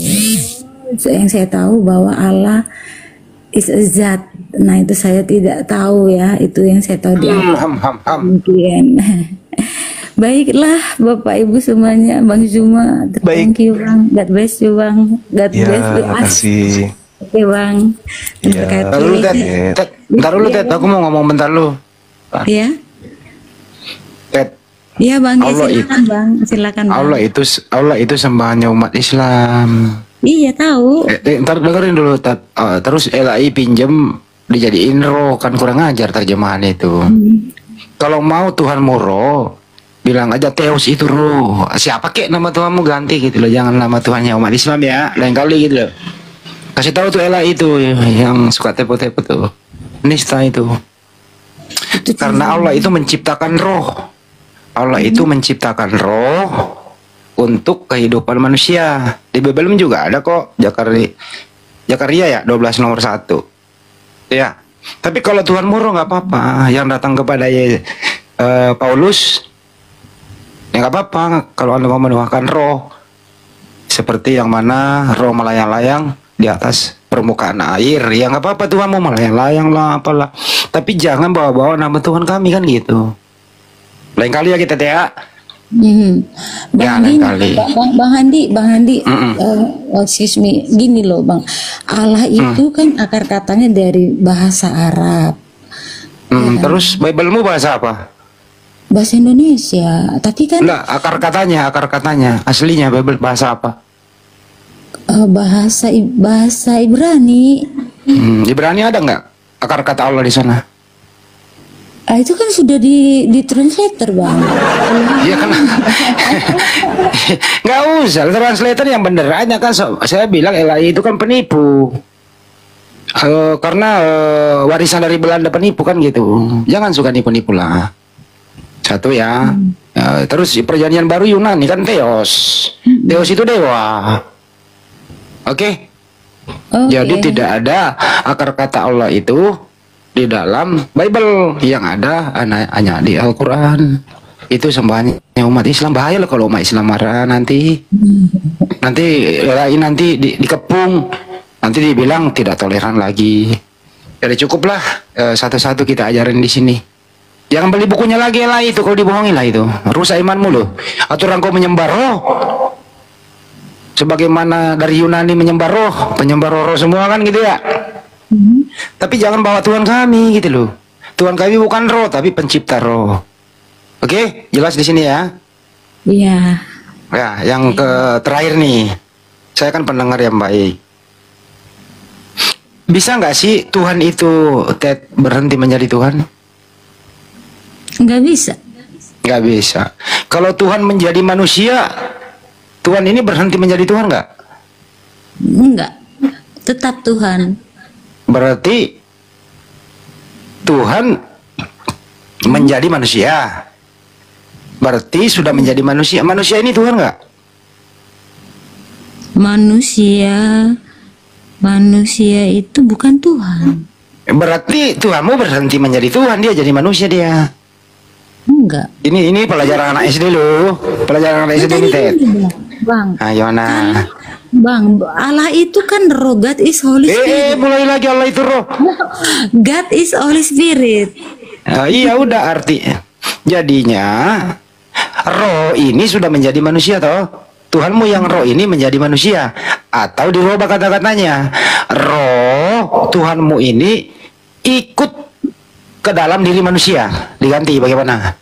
Yang saya tahu bahwa Allah is a zat. Nah, itu saya tidak tahu ya. Itu yang saya tahu di mungkin. Baiklah Bapak Ibu semuanya, Bang Zuma. Thank you Bang. God bless you Bang. God bless you. Terima kasih. Oke Bang. Ya, Bentar dulu Ted, aku mau ngomong bentar lu. Iya. Ted, Iya Bang, ya, Allah silakan Bang. Silakan Bang. Allah itu sembahannya umat Islam. Iya tahu. Ntar dengerin dulu Ted. Terus LAI pinjem dijadiin roh, kan kurang ajar terjemahan itu. Kalau mau Tuhanmu roh, bilang aja Theos itu roh. Siapa kek nama Tuhanmu, ganti gitu loh. Jangan nama Tuhannya umat Islam ya, lain kali gitu loh. Kasih tahu tuh LAI itu yang suka tepo-tepo tuh. Nista itu. Karena Allah itu menciptakan roh. Allah itu menciptakan roh untuk kehidupan manusia. Di Bible juga ada kok, Zakaria ya 12 nomor 1. Ya. Tapi kalau Tuhan roh nggak apa-apa. Yang datang kepada Paulus ya nggak apa-apa kalau Anda mau menuahkan roh, seperti yang mana roh melayang-layang di atas permukaan air, ya nggak apa-apa, Tuhan mau melayang-layang lah apalah. tapi jangan bawa-bawa nama Tuhan kami kan gitu. Lain kali ya kita teh ya. Bang lain Handi, kali. Bang Handi, excuse me, gini loh Bang, Allah itu kan akar katanya dari bahasa Arab, Terus Bible-mu bahasa apa? bahasa Indonesia, tapi kan Enggak, akar katanya, aslinya Bible bahasa apa? bahasa Ibrani. Ibrani ada nggak akar kata Allah di sana? Itu kan sudah di translator Bang. Iya kan? Nggak usah, translator yang bener aja kan. Saya bilang LAI itu kan penipu. Karena warisan dari Belanda penipu kan gitu. Jangan suka nipu-nipu lah. Satu ya. Terus perjanjian baru Yunani kan Theos. Theos itu dewa. Oke. Jadi tidak ada akar kata Allah itu di dalam Bible, yang ada hanya di Al-Quran. Itu sembahannya umat Islam. Bahaya loh kalau umat Islam marah nanti dikepung, nanti dibilang tidak toleran lagi. Jadi cukuplah satu-satu kita ajarin di sini. Jangan beli bukunya lagi lah itu, kalau dibohongi lah itu rusak imanmu loh. Aturan kau menyembah roh sebagaimana dari Yunani menyembah roh, penyembah roh semua kan gitu ya. Tapi jangan bawa Tuhan kami gitu loh. Tuhan kami bukan roh tapi pencipta roh. Oke, jelas di sini ya. Iya. Ya, yang terakhir nih. Saya kan pendengar yang baik. Bisa nggak sih Tuhan itu berhenti menjadi Tuhan? Nggak bisa. Nggak bisa. Kalau Tuhan menjadi manusia, Tuhan ini berhenti menjadi Tuhan nggak? Enggak. Tetap Tuhan. Berarti Tuhan menjadi manusia. Berarti sudah menjadi manusia. Manusia ini Tuhan nggak? Manusia itu bukan Tuhan. Berarti Tuhanmu berhenti menjadi Tuhan, dia jadi manusia dia. Enggak. Ini pelajaran anak SD loh. Pelajaran anak SD nih, Ted. Bang. Ayo nah. Bang, Allah itu kan roh, God is Holy Spirit. Mulai lagi Allah itu roh. God is Holy Spirit. Iya udah arti. Jadinya roh ini sudah menjadi manusia toh. Tuhanmu yang roh ini menjadi manusia. Atau dirubah kata-katanya. Roh Tuhanmu ini ikut ke dalam diri manusia. Diganti bagaimana?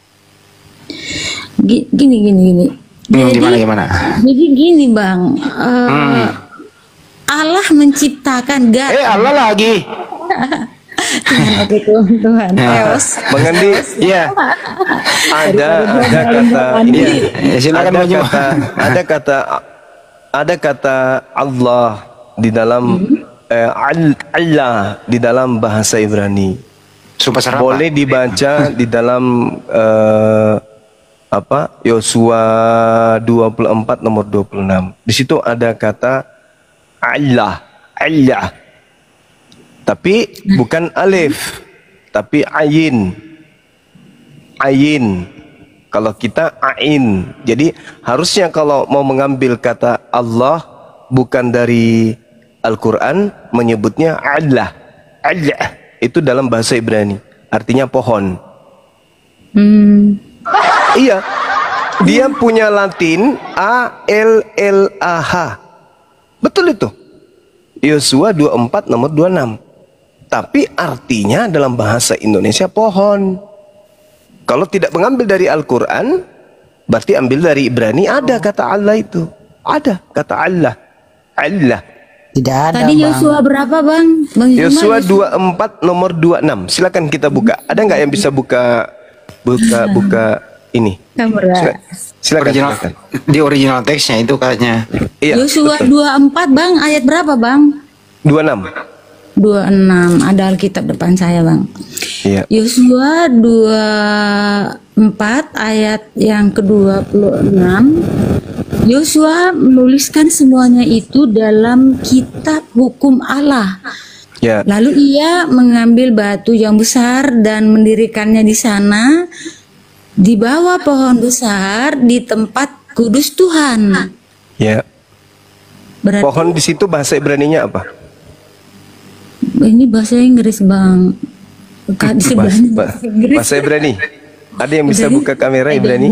Gini. Gimana? Jadi gini Bang, Allah menciptakan God. Allah lagi. Tuhan. Theos. Bang Andi, Iya. ada kata ini, Silakan ada kata Allah di dalam Allah di dalam bahasa Ibrani. Sumpah serapah. Boleh dibaca di dalam Yosua 24 nomor 26. Di situ ada kata Allah. Tapi bukan alif, tapi ayin. Kalau kita ain. Jadi harusnya kalau mau mengambil kata Allah bukan dari Al-Quran, menyebutnya Allah. Itu dalam bahasa Ibrani, artinya pohon. Iya, dia punya Latin ALLAH. Betul itu. Yosua 24 nomor 26. Tapi artinya dalam bahasa Indonesia pohon. Kalau tidak mengambil dari Al-Quran, berarti ambil dari Ibrani. Ada kata Allah itu. Ada kata Allah. Tidak ada. Tadi Yosua berapa Bang? Yosua 24 nomor 26. Silakan kita buka. Ada nggak yang bisa buka ini? Kamera. Silakan. Di original teksnya itu kayaknya. Iya. Yosua 24 Bang, ayat berapa Bang? 26. 26. Ada Alkitab depan saya Bang. Iya. Yosua 24 ayat yang ke-26. Yosua menuliskan semuanya itu dalam kitab hukum Allah. Ya. Lalu ia mengambil batu yang besar dan mendirikannya di sana, di bawah pohon besar di tempat kudus Tuhan. Ya. Berarti Pohon di situ bahasa Ibraninya apa? ini bahasa Inggris Bang. Di sebelahnya bahasa Inggris. Bahasa Ibrani. Ada yang bisa buka kamera Ibrani?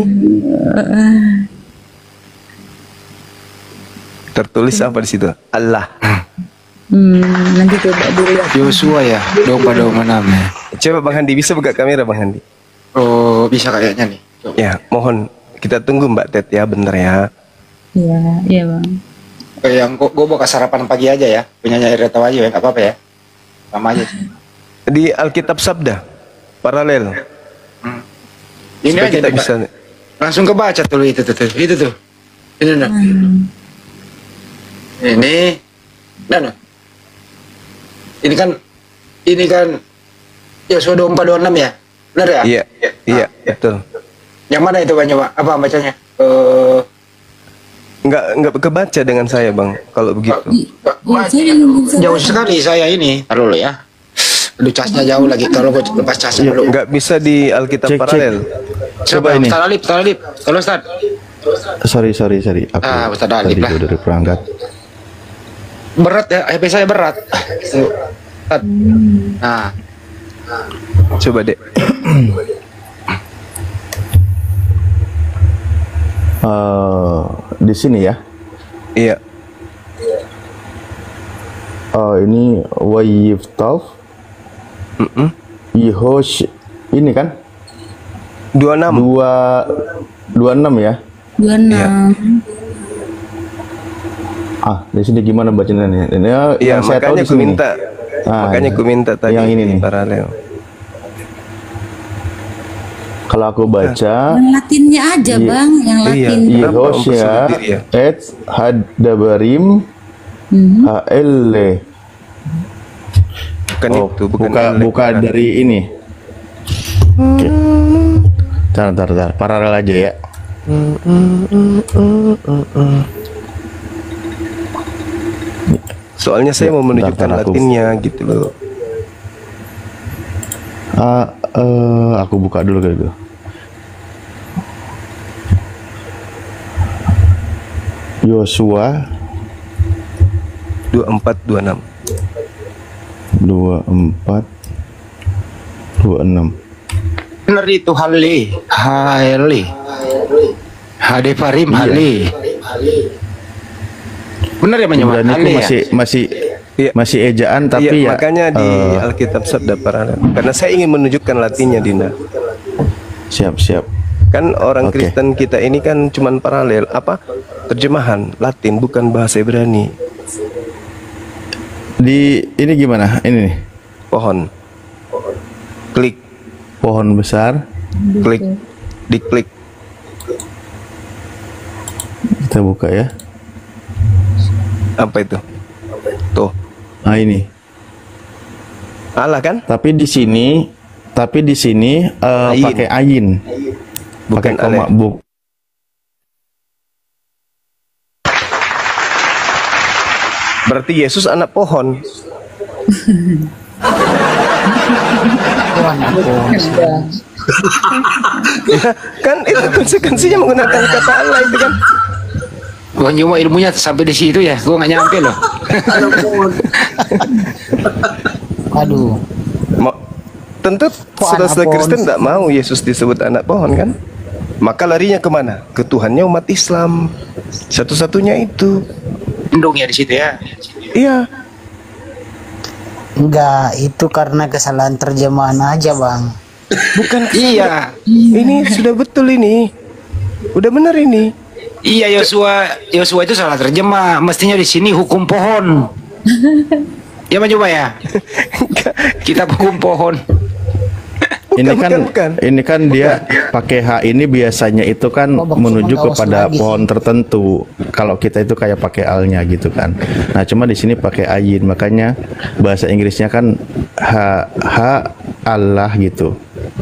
Tertulis apa di situ? Allah. Nanti coba dilihat. Yosua ya, domba-domba namanya. Coba Bang Handi, bisa buka kamera Bang Handi? Oh, bisa kayaknya nih. Coba. Ya, mohon kita tunggu Mbak Tet ya, bener ya. Iya, iya bang. Yang gue buka sarapan pagi aja ya, punyanya Ira Tawayu ya, nggak apa-apa ya, sama aja. Di Alkitab Sabda, paralel. Ini Supaya aja kita coba. bisa. Langsung kebaca tuh itu tuh. Ini nah. Nah. Ini kan Yosua 24:26 ya, benar ya? Iya, iya, betul. Yang mana itu Bang, coba apa bacanya? Nggak kebaca dengan saya Bang, kalau begitu. Jauh sekali saya ini. Taruh dulu ya. Aduh, casnya jauh lagi. Kalau gue lepas casnya dulu. Nggak bisa di Alkitab Cek, paralel. Coba ini. Ustaz Alip. Kalau Ustaz. Sorry. Aku Ustaz Alip tadi lah. udah perangkat. Berat ya, HP saya berat. Ustaz. Nah, Coba dek. Di sini ya. Iya. Ini Wayiftaf. Yehosh. Ini kan 26. 26 ya. 26. Di sini gimana bacanya nih? Ini Iya, yang saya tahu makanya di aku sini. minta. Makanya aku minta tadi yang ini nih. paralel. Kalau aku baca Yang Latinnya aja bang, yang Iya. Latin. Kenapa Yehoshia mempersulit diri ya? et hadabarim haele. Bukan itu, bukan buka dari ini. Oke. Bentar. Paralel aja ya. Soalnya saya mau menunjukkan bentar, aku- Latinnya gitu loh. Aku buka dulu gitu. Yosua 24-26. 24:26. benar itu Hale. Hadefarim Hale. Benar ya Bang? Dan itu Hale ya? Iya. masih ejaan tapi Iya, ya makanya di Alkitab Sabda paralel. Karena saya ingin menunjukkan Latinnya, Dinda. siap. Kan orang Oke. Kristen kita ini kan cuman paralel apa? Terjemahan Latin bukan bahasa Ibrani. Di ini gimana? Ini nih, Pohon. Klik, pohon besar. klik, diklik. Kita buka ya. Apa itu? Tuh, Ini. Allah kan? Tapi di sini Ayin. pakai ayin. Bukan Pakai koma alef. Berarti Yesus anak pohon. Ya, kan itu konsekuensinya menggunakan kata Allah itu kan. Gua cuma ilmunya sampai di situ ya, gua nggak nyampe loh. Aduh. Tentu saudara-saudara Kristen tidak mau Yesus disebut anak pohon kan? Maka larinya kemana? Ke Tuhannya umat Islam. Satu-satunya itu. Endung ya di situ ya. Iya. Enggak, itu karena kesalahan terjemahan aja, Bang. Bukan. Iya. Ini sudah betul ini. Udah benar ini. Iya, Yosua itu salah terjemah. Mestinya di sini hukum pohon. Ya coba ya. Kita hukum pohon. Bukan. Ini kan dia pakai H ini biasanya itu kan Oh, menuju maksudnya kepada lagi pohon tertentu. Kalau kita itu kayak pakai alnya gitu kan. Nah, cuma di sini pakai ayin, makanya bahasa Inggrisnya kan H Allah gitu.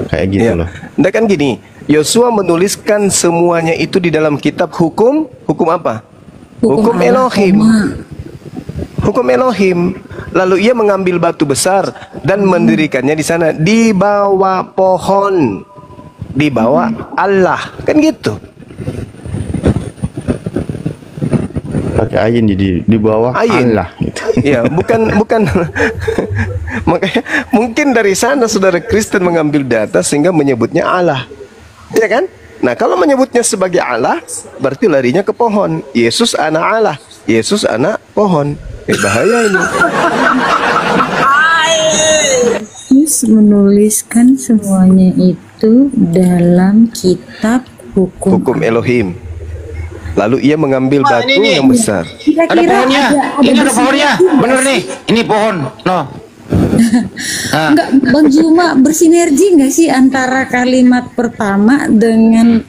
Kayak gitu Ya. loh. Nah kan gini, Yosua menuliskan semuanya itu di dalam kitab hukum apa? Hukum Allah, Elohim. koma. Hukum Elohim. Lalu ia mengambil batu besar dan mendirikannya di sana di bawah pohon, di bawah Allah, kan gitu. Pakai ayin jadi di bawah Ayin. Allah gitu. Ya, bukan Makanya mungkin dari sana saudara Kristen mengambil data sehingga menyebutnya Allah, ya kan? Nah kalau menyebutnya sebagai Allah, berarti larinya ke pohon. Yesus anak Allah, Yesus anak pohon. Bahaya ini. Yesus menuliskan semuanya itu dalam kitab hukum. Hukum Elohim. Lalu ia mengambil batu yang besar. Ada pohonnya. Ini ada pohonnya. Bener nih. Ini pohon. No. Enggak, Bang Juma, bersinergi nggak sih antara kalimat pertama dengan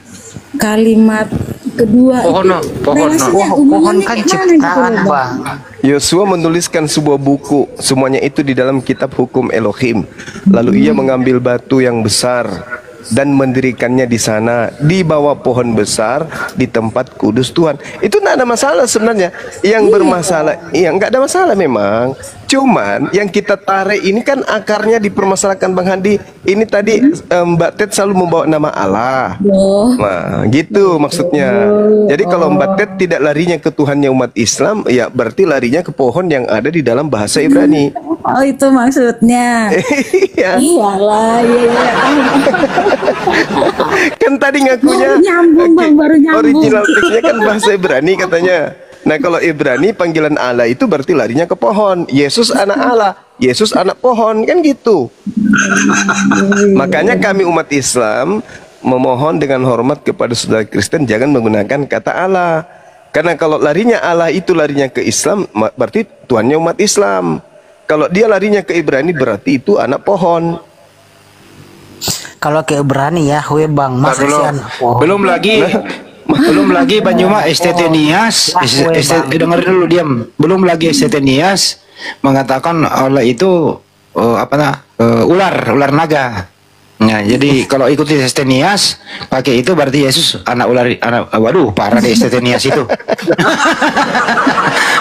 kalimat kedua? Pohon, no. Pohon, no. Pohon kan ciptaan, Bang. Yosua menuliskan sebuah buku, semuanya itu di dalam kitab hukum Elohim. Lalu ia mengambil batu yang besar dan mendirikannya di sana, di bawah pohon besar di tempat kudus Tuhan. Itu tidak ada masalah sebenarnya. Yang bermasalah, nggak ada masalah memang. Cuman yang kita tarik ini kan akarnya dipermasalahkan Bang Handi. Ini tadi Mbak Ted selalu membawa nama Allah. Nah, gitu maksudnya. Jadi kalau Mbak Ted tidak larinya ke Tuhannya umat Islam, ya berarti larinya ke pohon yang ada di dalam bahasa Ibrani. Oh, itu maksudnya. Iya. Iyalah, iya. Kan tadi ngakunya Baru nyambung, Bang, baru nyambung. original teksnya kan bahasa Ibrani katanya. Nah kalau Ibrani panggilan Allah itu berarti larinya ke pohon. Yesus anak Allah, Yesus anak pohon, kan gitu. Makanya kami umat Islam memohon dengan hormat kepada saudara Kristen jangan menggunakan kata Allah. Karena kalau larinya Allah itu larinya ke Islam, berarti Tuhannya umat Islam. Kalau dia larinya ke Ibrani berarti itu anak pohon. Kalau ke Ibrani ya, Bang, masa sih anak pohon? Belum lagi Banyuma Estetenias, dengerin dulu diam. Belum lagi Estetenias mengatakan Allah itu ular naga. Nah, jadi kalau ikuti Estetenias pakai itu berarti Yesus anak ular, waduh parah deh Estetenias itu.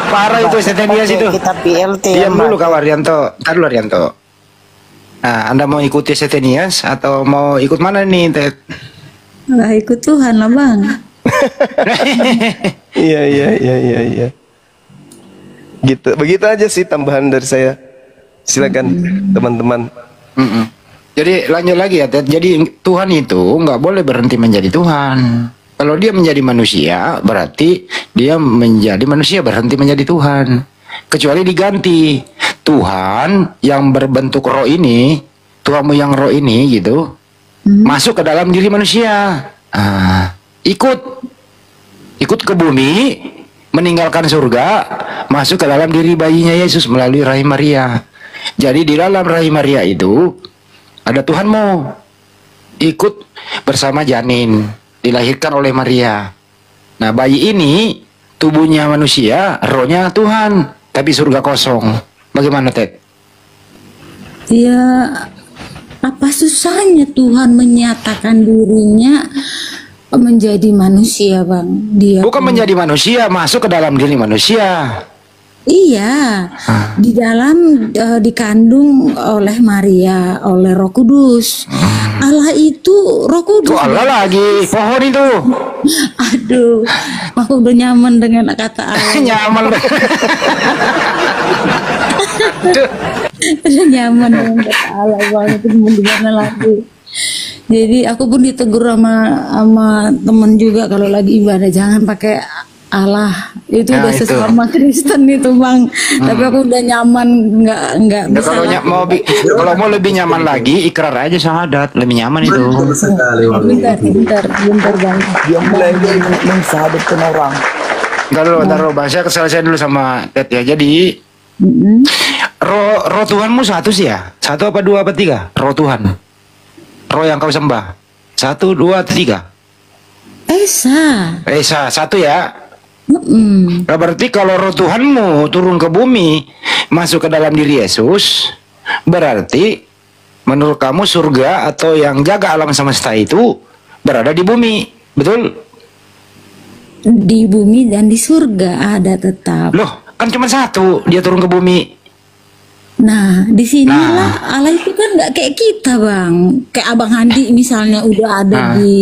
Parah itu Estetenias itu. Kita PLT. Diam dulu Kak Waryanto. Ntar dulu Waryanto. Nah, Anda mau ikuti Estetenias atau mau ikut mana nih, Ted? Lah ikut Tuhan lah, Bang. Iya. Gitu, begitu aja sih tambahan dari saya. Silakan teman-teman. Jadi lanjut lagi ya, Ted. Jadi Tuhan itu nggak boleh berhenti menjadi Tuhan. Kalau dia menjadi manusia, berarti dia menjadi manusia berhenti menjadi Tuhan. Kecuali diganti Tuhan yang berbentuk roh ini, Tuhanmu yang roh ini gitu, masuk ke dalam diri manusia. Ikut ke bumi, meninggalkan surga, masuk ke dalam diri bayinya Yesus melalui rahim Maria. Jadi di dalam rahim Maria itu ada Tuhanmu, ikut bersama janin, dilahirkan oleh Maria. Nah bayi ini tubuhnya manusia, rohnya Tuhan, tapi surga kosong. Bagaimana, Ted? Ya, apa susahnya Tuhan menyatakan dirinya menjadi manusia, Bang? Dia Bukan menjadi manusia, masuk ke dalam diri manusia. Iya, di dalam dikandung oleh Maria, oleh Roh Kudus. Allah itu Roh Kudus. Kok Allah lagi? Pohon itu. Aduh, aku udah nyaman dengan kata Allah. Nyaman. Udah nyaman dengan kata Allah banget, itu mau gimana lagi. Jadi aku pun ditegur sama temen juga kalau lagi ibadah jangan pakai Allah. Itu Nah, udah itu. sesama Kristen itu, Bang. Tapi aku udah nyaman, nggak Ya, bisa. kalau mau lebih nyaman lagi, ikrar aja syahadat, lebih nyaman itu. Bentar, Bang. Dia mulai mensyahadatkan orang. Bentar dulu, Bang. Saya selesai dulu sama Ted ya. Jadi roh Tuhanmu satu sih ya? Satu apa dua apa tiga? Roh Tuhan. Roh yang kau sembah. 1, 2, 3. Esa satu ya. Nah, berarti kalau roh Tuhanmu turun ke bumi, masuk ke dalam diri Yesus, berarti menurut kamu surga atau yang jaga alam semesta itu berada di bumi, betul? Di bumi dan di surga ada tetap. Loh, kan cuma satu dia turun ke bumi. Nah, di sinilah Allah itu kan nggak kayak kita, Bang. Kayak Abang Handi misalnya udah ada di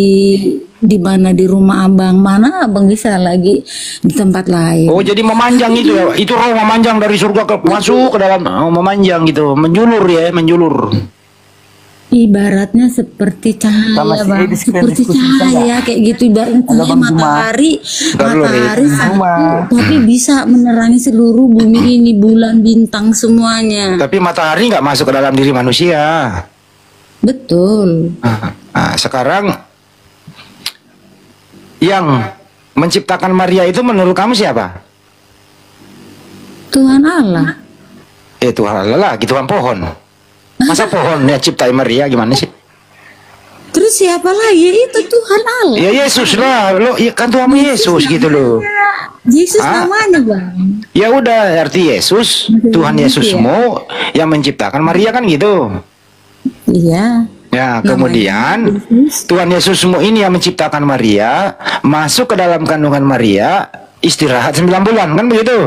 di mana di rumah abang, mana abang bisa lagi di tempat lain. Oh, jadi memanjang itu ya. Itu roh memanjang dari surga ke masuk ke dalam, memanjang gitu, menjulur ya, menjulur. Ibaratnya seperti Sama cahaya si bang, Edis seperti diskusi cahaya kayak gitu. Ibaratnya cahaya Bang Zuma. matahari satu, tapi bisa menerangi seluruh bumi ini, bulan, bintang semuanya. Tapi matahari nggak masuk ke dalam diri manusia. Betul. Nah, sekarang yang menciptakan Maria itu menurut kamu siapa? Tuhan Allah. Tuhan Allah lagi, Tuhan pohon. Masa pohon ya ciptain Maria, gimana sih? Terus siapa lagi? Itu Tuhan Allah. Ya Yesus lah, lo ya kan Tuhan Yesus gitu loh. Yesus namanya bang. Ya udah, arti Yesus, Tuhan Yesusmu yang menciptakan Maria kan gitu. Iya. Ya, kemudian Tuhan Yesusmu ini yang menciptakan Maria, masuk ke dalam kandungan Maria, istirahat 9 bulan kan begitu?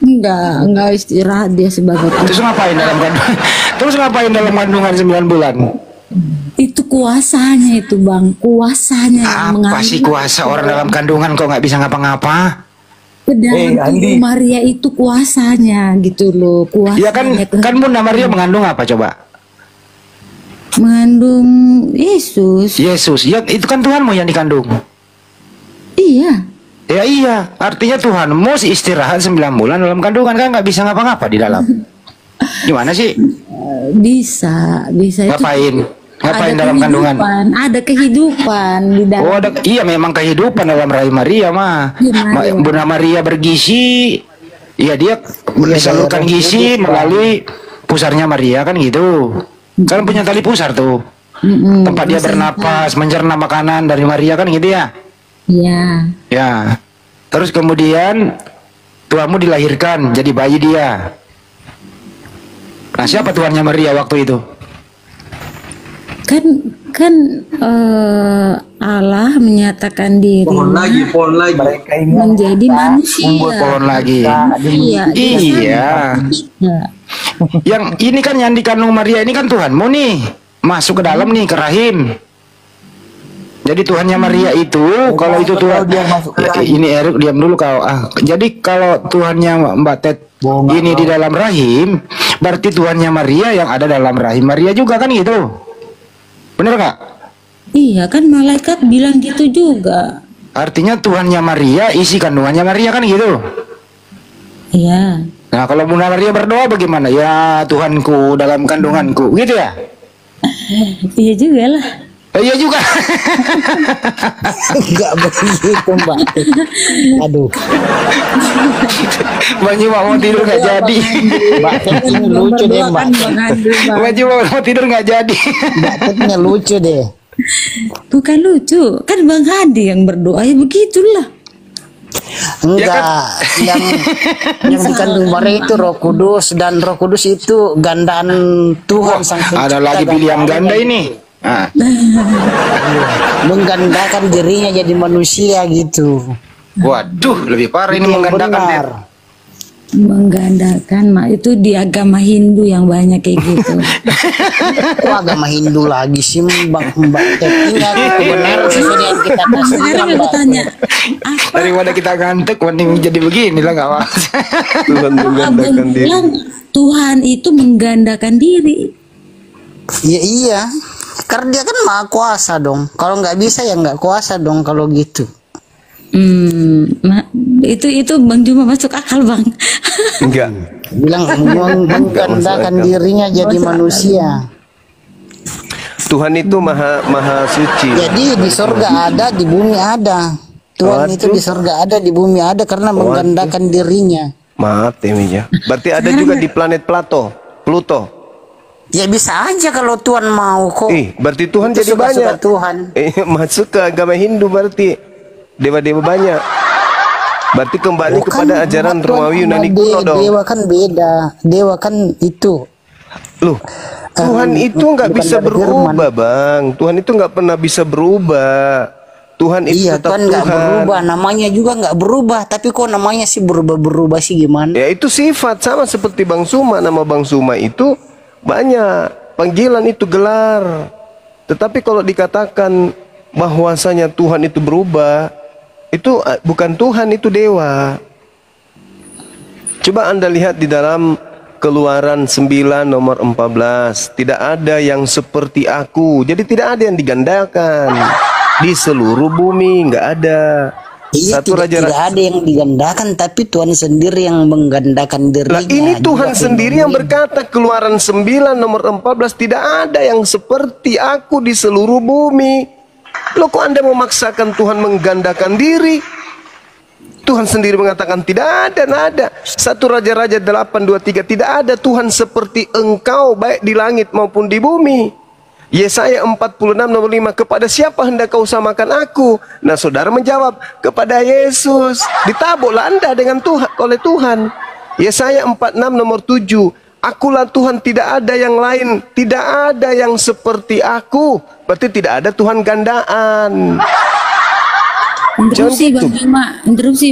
Enggak istirahat dia sebagai Tuhan. Terus ngapain dalam kandungan? Terus ngapain dalam kandungan 9 bulan? Itu kuasanya itu bang, kuasanya yang Apa sih kuasa orang dalam kandungan kok nggak bisa ngapa-ngapa? ke dalam tubuh Maria itu kuasanya gitu loh, kuasanya. Ya kan Bunda Maria mengandung apa coba? Mengandung Yesus. Yesus, ya itu kan Tuhanmu yang dikandung. Iya. Ya iya, artinya Tuhanmu istirahat 9 bulan dalam kandungan kan nggak bisa ngapa-ngapa di dalam. Gimana sih? Bisa Ngapain? Ngapain ada dalam kandungan? Ada kehidupan di dalam. Oh, iya memang kehidupan dalam rahim Maria mah. Gimana? Bunda Maria bergizi, ya dia disalurkan gizi melalui pusarnya Maria kan gitu. Kan punya tali pusar tuh. Tempat dia bernapas, mencerna makanan dari Maria kan gitu ya. Iya. Ya. Terus kemudian Tuhanmu dilahirkan jadi bayi dia. Nah, siapa tuannya Maria waktu itu? Kan Allah menyatakan diri Pohon lagi. Mereka ini menjadi manusia. Pohon lagi. Iya. Iya. Yang ini kan yang dikandung Maria ini kan Tuhanmu nih, masuk ke dalam nih ke rahim. Jadi Tuhannya Maria itu kalau itu Tuhan ini Erik diam dulu kau. Jadi kalau Tuhannya Mbak Ted ini di dalam rahim, berarti Tuhannya Maria yang ada dalam rahim Maria juga kan gitu. Bener gak? Iya kan malaikat bilang gitu juga. Artinya Tuhannya Maria isi kandungannya Maria kan gitu. Iya. Nah kalau Bunda Maria berdoa bagaimana? Ya Tuhanku dalam kandunganku gitu ya? Iya juga lah. Iya juga. Enggak begitu mbak. Aduh, Mbak Juma mau tidur nggak jadi. mbak Ted ini lucu deh mbak. Mbak Juma mau tidur nggak jadi. Mbak Tednya lucu deh. Bukan lucu, kan Bang Hadi yang berdoa ya begitulah. Enggak, yang dikandung Maria itu Roh Kudus, dan Roh Kudus itu gandaan Tuhan Sang Pencipta. Ada lagi pilihan ganda ini. Nah, Menggandakan dirinya jadi manusia gitu. waduh, lebih parah ini menggandakan deh. Benar. Menggandakan, itu di agama Hindu yang banyak kayak gitu. Kok agama Hindu lagi sih Mbak Ted? Ini kebenaran sesuai yang kita kasih. Sekarang aku tanya, apa Daripada kita ngantuk, mending jadi begini lah nggak apa. Tuhan menggandakan Abang diri. bilang Tuhan itu menggandakan diri? Iya. Karena dia kan maha kuasa dong. Kalau nggak bisa ya nggak kuasa dong kalau gitu. Nah, itu Bang Juma masuk akal Bang. Enggak. Bilang menggandakan dirinya jadi manusia. Tuhan itu maha suci. Jadi di sorga ada, di bumi ada. Tuhan itu di sorga ada, di bumi ada karena menggandakan dirinya. Maaf Teminya. Berarti ada juga di planet Pluto. Ya bisa aja kalau Tuhan mau kok. Berarti Tuhan Itu jadi suka-suka banyak. Tuhan. Masuk ke agama Hindu berarti dewa-dewa banyak. Berarti kembali kepada ajaran Romawi Yunani kuno dong. Dewa kan beda. Dewa kan itu. Loh, Tuhan itu nggak bukan bisa dari berubah, Bang. Tuhan itu nggak pernah bisa berubah. Tuhan itu Iya tetap kan nggak Tuhan. berubah. Namanya juga nggak berubah. Tapi kok namanya sih berubah-berubah sih gimana? Ya itu sifat sama seperti Bang Suma. Nama Bang Suma itu banyak. Panggilan itu gelar. Tetapi kalau dikatakan bahwasanya Tuhan itu berubah, itu bukan Tuhan, itu dewa. Coba Anda lihat di dalam Keluaran 9 nomor 14. Tidak ada yang seperti aku. Jadi tidak ada yang digandakan di seluruh bumi, nggak ada. Iya, tidak ada yang digandakan, tapi Tuhan sendiri yang menggandakan dirinya. Nah, ini Tuhan sendiri yang berkata, Keluaran 9 nomor 14, tidak ada yang seperti aku di seluruh bumi. Loh, kok Anda memaksakan Tuhan menggandakan diri? Tuhan sendiri mengatakan tidak ada, nada. 1 Raja-Raja 8:23, tidak ada Tuhan seperti engkau baik di langit maupun di bumi. Yesaya 46 nomor 5, kepada siapa hendak kau samakan aku? Nah, saudara menjawab, kepada Yesus. Ditabuklah Anda dengan Tuhan, oleh Tuhan. Yesaya 46 nomor 7, akulah Tuhan, tidak ada yang lain, tidak ada yang seperti aku. Berarti tidak ada Tuhan gandaan. Interupsi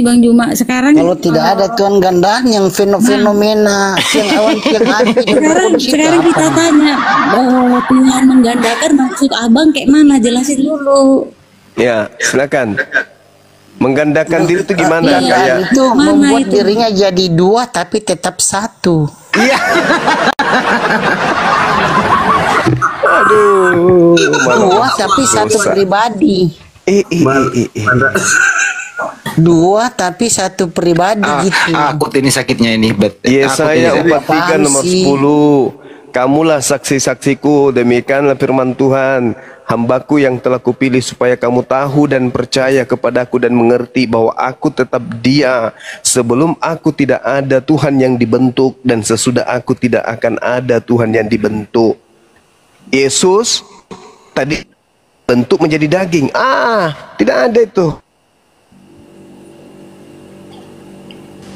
Bang Juma. Sekarang kalau tidak ada Tuhan gandaan yang fenomena yang awan yang api. Sekarang kita tanya bahwa Tuhan menggandakan, maksud abang kayak mana? Jelasin dulu. Ya, silakan. Menggandakan diri itu gimana? Kayak itu membuat dirinya jadi dua tapi tetap satu. Iya. Aduh, dua tapi satu pribadi. Dua tapi satu pribadi gitu. Aku ini sakitnya ini. Yesaya 43 nomor 10. Kamulah saksi-saksiku, demikianlah firman Tuhan. Hambaku yang telah kupilih supaya kamu tahu dan percaya kepadaku dan mengerti bahwa aku tetap Dia. Sebelum aku tidak ada Tuhan yang dibentuk, dan sesudah aku tidak akan ada Tuhan yang dibentuk. Yesus tadi bentuk menjadi daging. Tidak ada itu.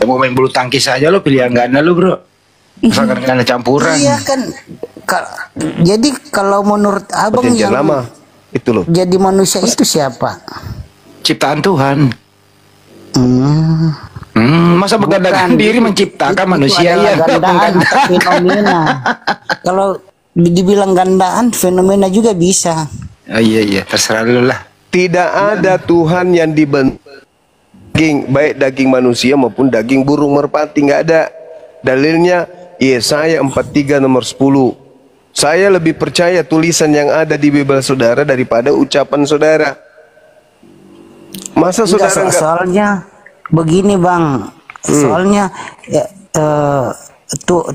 Mau main bulu tangkis saja lo, pilih yang ganda lo, bro. Misalkan ganda campuran. Iya kan. Jadi kalau menurut abang yang lama itu loh. Jadi manusia itu siapa? Ciptaan Tuhan. Masa bergandakan diri menciptakan manusia ya? Gandaan fenomena. Kalau dibilang gandaan, fenomena juga bisa. Iya, terserah lu lah. Tidak ada Tuhan yang dibentuk daging, baik daging manusia maupun daging burung merpati, nggak ada. Dalilnya Yesaya 43 nomor 10. Saya lebih percaya tulisan yang ada di Bible saudara daripada ucapan saudara. Masa saudara enggak? Soalnya begini Bang, soalnya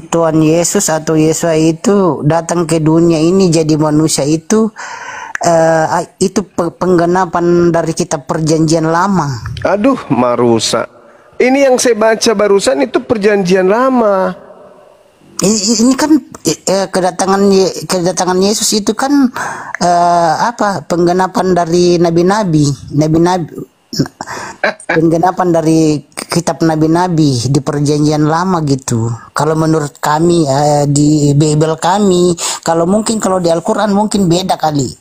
Tuhan Yesus atau Yesus itu datang ke dunia ini jadi manusia itu penggenapan dari kitab perjanjian lama. Aduh, marusa. Ini yang saya baca barusan itu perjanjian lama. Ini kan kedatangan Yesus itu kan penggenapan dari nabi-nabi, penggenapan dari kitab nabi-nabi di perjanjian lama gitu. Kalau menurut kami di Bible kami, kalau di Al-Quran mungkin beda kali.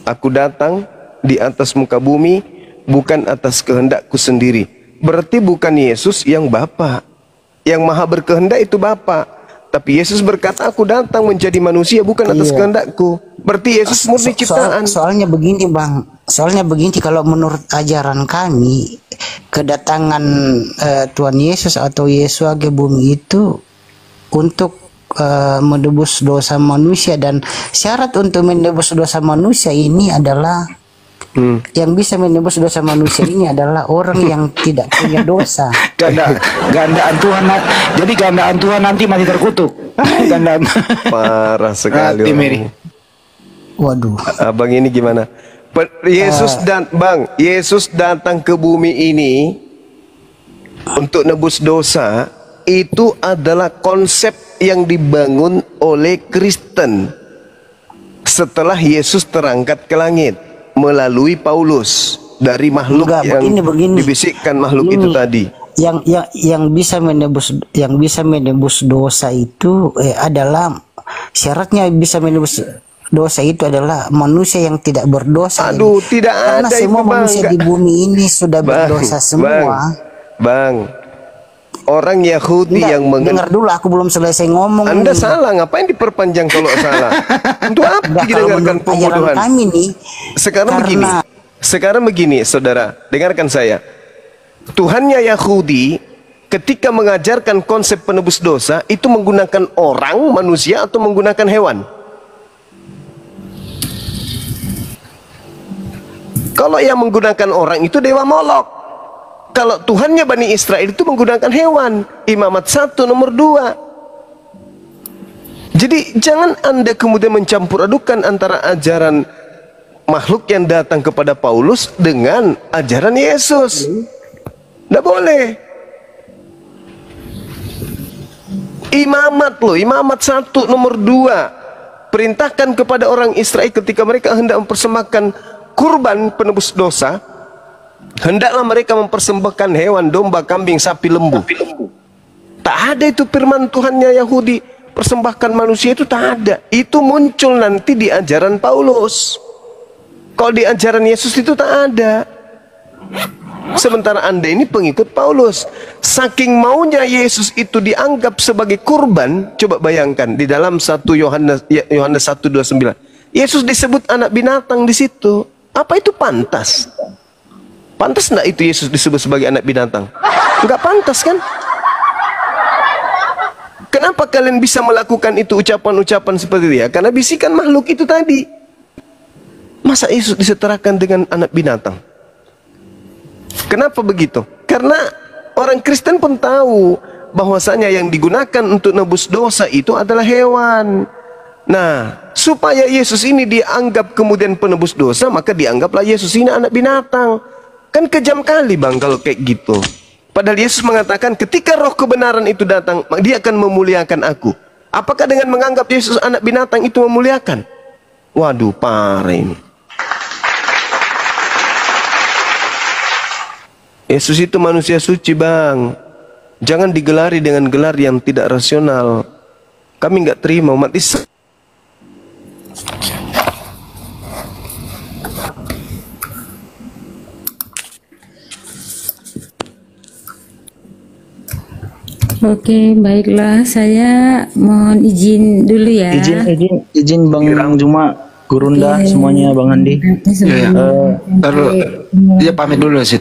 Aku datang di atas muka bumi bukan atas kehendakku sendiri. Berarti bukan Yesus yang Bapa. Yang maha berkehendak itu Bapa. Tapi Yesus berkata, aku datang menjadi manusia bukan atas kehendakku. Berarti Yesus murni ciptaan. Soalnya begini Bang, kalau menurut ajaran kami, kedatangan Tuhan Yesus atau Yesus ke bumi itu untuk menebus dosa manusia, dan syarat untuk menebus dosa manusia ini adalah yang bisa menebus dosa manusia ini adalah orang yang tidak punya dosa. Gandaan Tuhan, jadi gandaan Tuhan nanti mati terkutuk. Gandaan parah sekali. Waduh. Abang ini gimana? Yesus datang ke bumi ini untuk nebus dosa. Itu adalah konsep yang dibangun oleh Kristen setelah Yesus terangkat ke langit melalui Paulus dari makhluk begini. Dibisikkan makhluk itu tadi. Yang bisa menebus dosa itu adalah syaratnya bisa menebus dosa itu adalah manusia yang tidak berdosa. Aduh, tidak karena ada semua itu, manusia di bumi ini sudah berdosa semua. Bang, Orang Yahudi Enggak, yang dengar dulu, aku belum selesai ngomong. Anda nih. salah, ngapain diperpanjang kalau salah? Untuk apa Enggak, kalau didengarkan menurut ajaran pembodohan? kami nih, Sekarang begini, saudara, dengarkan saya. Tuhannya Yahudi ketika mengajarkan konsep penebus dosa itu menggunakan orang, manusia, atau menggunakan hewan? Kalau yang menggunakan orang itu Dewa Molok. Kalau Tuhannya Bani Israel itu menggunakan hewan. Imamat 1 nomor 2. Jadi jangan Anda kemudian mencampur adukan antara ajaran makhluk yang datang kepada Paulus dengan ajaran Yesus. Tidak boleh. Imamat loh, Imamat 1 nomor 2. Perintahkan kepada orang Israel ketika mereka hendak mempersembahkan kurban penebus dosa, hendaklah mereka mempersembahkan hewan, domba, kambing, sapi, lembu. Tak ada itu firman Tuhannya Yahudi, persembahkan manusia itu tak ada. Itu muncul nanti di ajaran Paulus. Kalau di ajaran Yesus itu tak ada. Sementara Anda ini pengikut Paulus. Saking maunya Yesus itu dianggap sebagai kurban, coba bayangkan di dalam 1 Yohanes 1:29. Yesus disebut anak binatang di situ. Apa itu pantas? Pantas enggak itu Yesus disebut sebagai anak binatang? Enggak pantas kan? Kenapa kalian bisa melakukan itu ucapan-ucapan seperti itu ya? Karena bisikan makhluk itu tadi. Masa Yesus disetarakan dengan anak binatang? Kenapa begitu? Karena orang Kristen pun tahu bahwasanya yang digunakan untuk nebus dosa itu adalah hewan. Nah, supaya Yesus ini dianggap kemudian penebus dosa, maka dianggaplah Yesus ini anak binatang. Kan kejam kali bang kalau kayak gitu. Padahal Yesus mengatakan ketika roh kebenaran itu datang, dia akan memuliakan aku. Apakah dengan menganggap Yesus anak binatang itu memuliakan? Waduh, parah ini. Yesus itu manusia suci bang. Jangan digelari dengan gelar yang tidak rasional. Kami nggak terima umat Islam. Oke, baiklah. Saya mohon izin dulu ya. Izin Bang Juma, Gurunda, semuanya Bang Andi. Dia pamit dulu sih.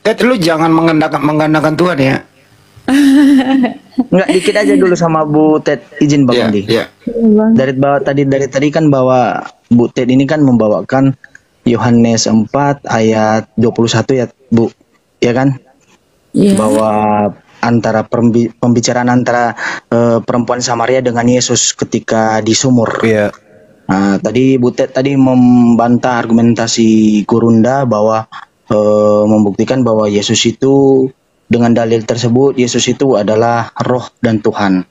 Ted, lu jangan menggandakan Tuhan ya. Enggak, dikit aja dulu sama Bu Ted, izin Bang Andi. Iya. Dari tadi kan bahwa Bu Ted ini kan membawakan Yohanes 4 ayat 21 ya, Bu. Ya kan? Iya. Bahwa antara pembicaraan antara perempuan Samaria dengan Yesus ketika di sumur. Iya. Nah, tadi Bu Ted tadi membantah argumentasi Gurunda bahwa membuktikan bahwa Yesus itu dengan dalil tersebut Yesus itu adalah roh dan Tuhan.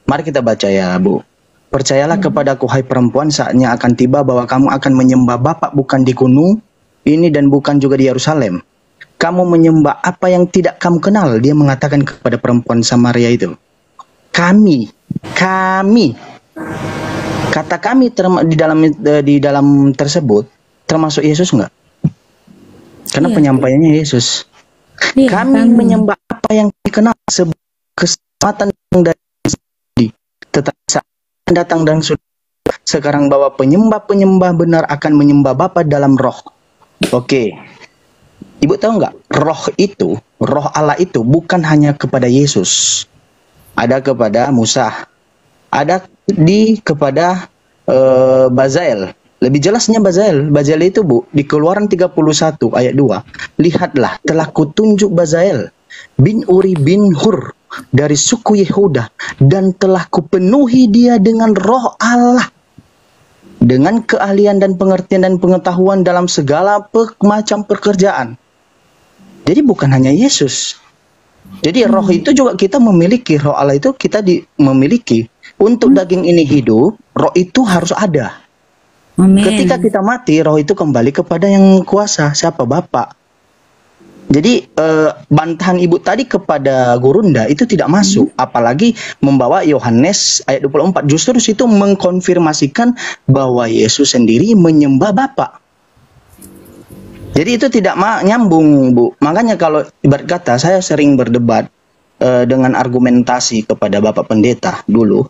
Mari kita baca ya, Bu. Percayalah kepadaku hai perempuan, saatnya akan tiba bahwa kamu akan menyembah Bapa bukan di gunung ini dan bukan juga di Yerusalem. Kamu menyembah apa yang tidak kamu kenal. Dia mengatakan kepada perempuan Samaria itu. Kami. Kata kami di dalam tersebut termasuk Yesus enggak? Karena penyampaiannya Yesus. Iya, kami menyembah apa yang dikenal sebuah keselamatan dari tetapi saat datang dan sudah sekarang bahwa penyembah benar akan menyembah Bapa dalam roh. Oke. Ibu tahu nggak, roh Allah itu bukan hanya kepada Yesus, ada kepada Musa, ada kepada Bazael. Lebih jelasnya Bazael itu Bu, di Keluaran 31 ayat 2. Lihatlah, telah kutunjuk Bazael bin Uri bin Hur dari suku Yehuda dan telah kupenuhi dia dengan roh Allah, dengan keahlian dan pengertian dan pengetahuan dalam segala macam pekerjaan. Jadi bukan hanya Yesus. Jadi roh itu juga kita memiliki, roh Allah itu kita memiliki. Untuk daging ini hidup, roh itu harus ada. Amin. Ketika kita mati, roh itu kembali kepada yang kuasa, siapa? Bapa. Jadi bantahan Ibu tadi kepada Gurunda itu tidak masuk. Apalagi membawa Yohanes ayat 24. Justru situ mengkonfirmasikan bahwa Yesus sendiri menyembah Bapa. Jadi itu tidak nyambung, Bu. Makanya kalau ibarat kata saya sering berdebat dengan argumentasi kepada Bapak Pendeta dulu,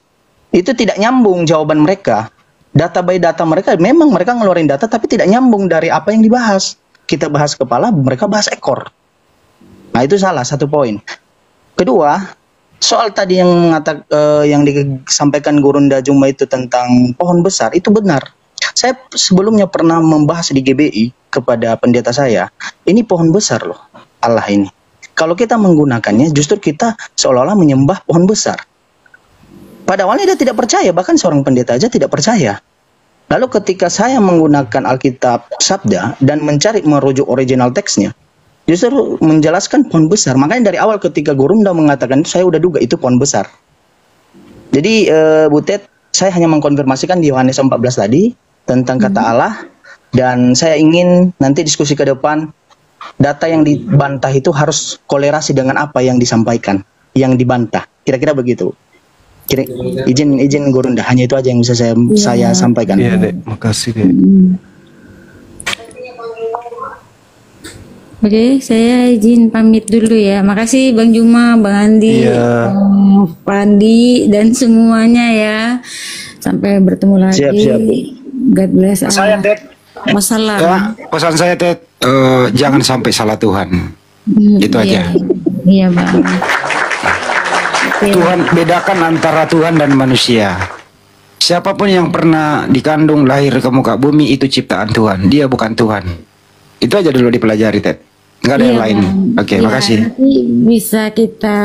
itu tidak nyambung jawaban mereka. Data by data mereka, memang mereka ngeluarin data tapi tidak nyambung dari apa yang dibahas. Kita bahas kepala, mereka bahas ekor. Nah, itu salah satu poin. Kedua, soal tadi yang disampaikan Gurunda Juma itu tentang pohon besar, itu benar. Saya sebelumnya pernah membahas di GBI kepada pendeta saya, ini pohon besar loh, Allah ini. Kalau kita menggunakannya, justru kita seolah-olah menyembah pohon besar. Pada awalnya dia tidak percaya, bahkan seorang pendeta aja tidak percaya. Lalu ketika saya menggunakan Alkitab Sabda dan mencari merujuk original teksnya, justru menjelaskan pohon besar. Makanya dari awal ketika Gurunda mengatakan itu, saya udah duga itu pohon besar. Jadi Butet, saya hanya mengkonfirmasikan di Yohanes 14 tadi tentang kata Allah, dan saya ingin nanti diskusi ke depan data yang dibantah itu harus kolerasi dengan apa yang disampaikan, yang dibantah. Kira-kira begitu. Izin Gurunda, hanya itu aja yang bisa saya sampaikan. Iya, Dek. Makasih, Dek. Oke, saya izin pamit dulu ya. Makasih Bang Juma, Bang Andi, Pandi, dan semuanya ya. Sampai bertemu lagi. Siap. God bless. Saya Ted, Wassalam. ya, pesan saya Ted, jangan sampai salah Tuhan. Itu aja. Iya Bang. Oke. Tuhan bedakan antara Tuhan dan manusia. Siapapun yang pernah dikandung lahir ke muka bumi itu ciptaan Tuhan. Dia bukan Tuhan. Itu aja dulu dipelajari Ted. Nggak ada yang lain. Oke, makasih. Nanti bisa kita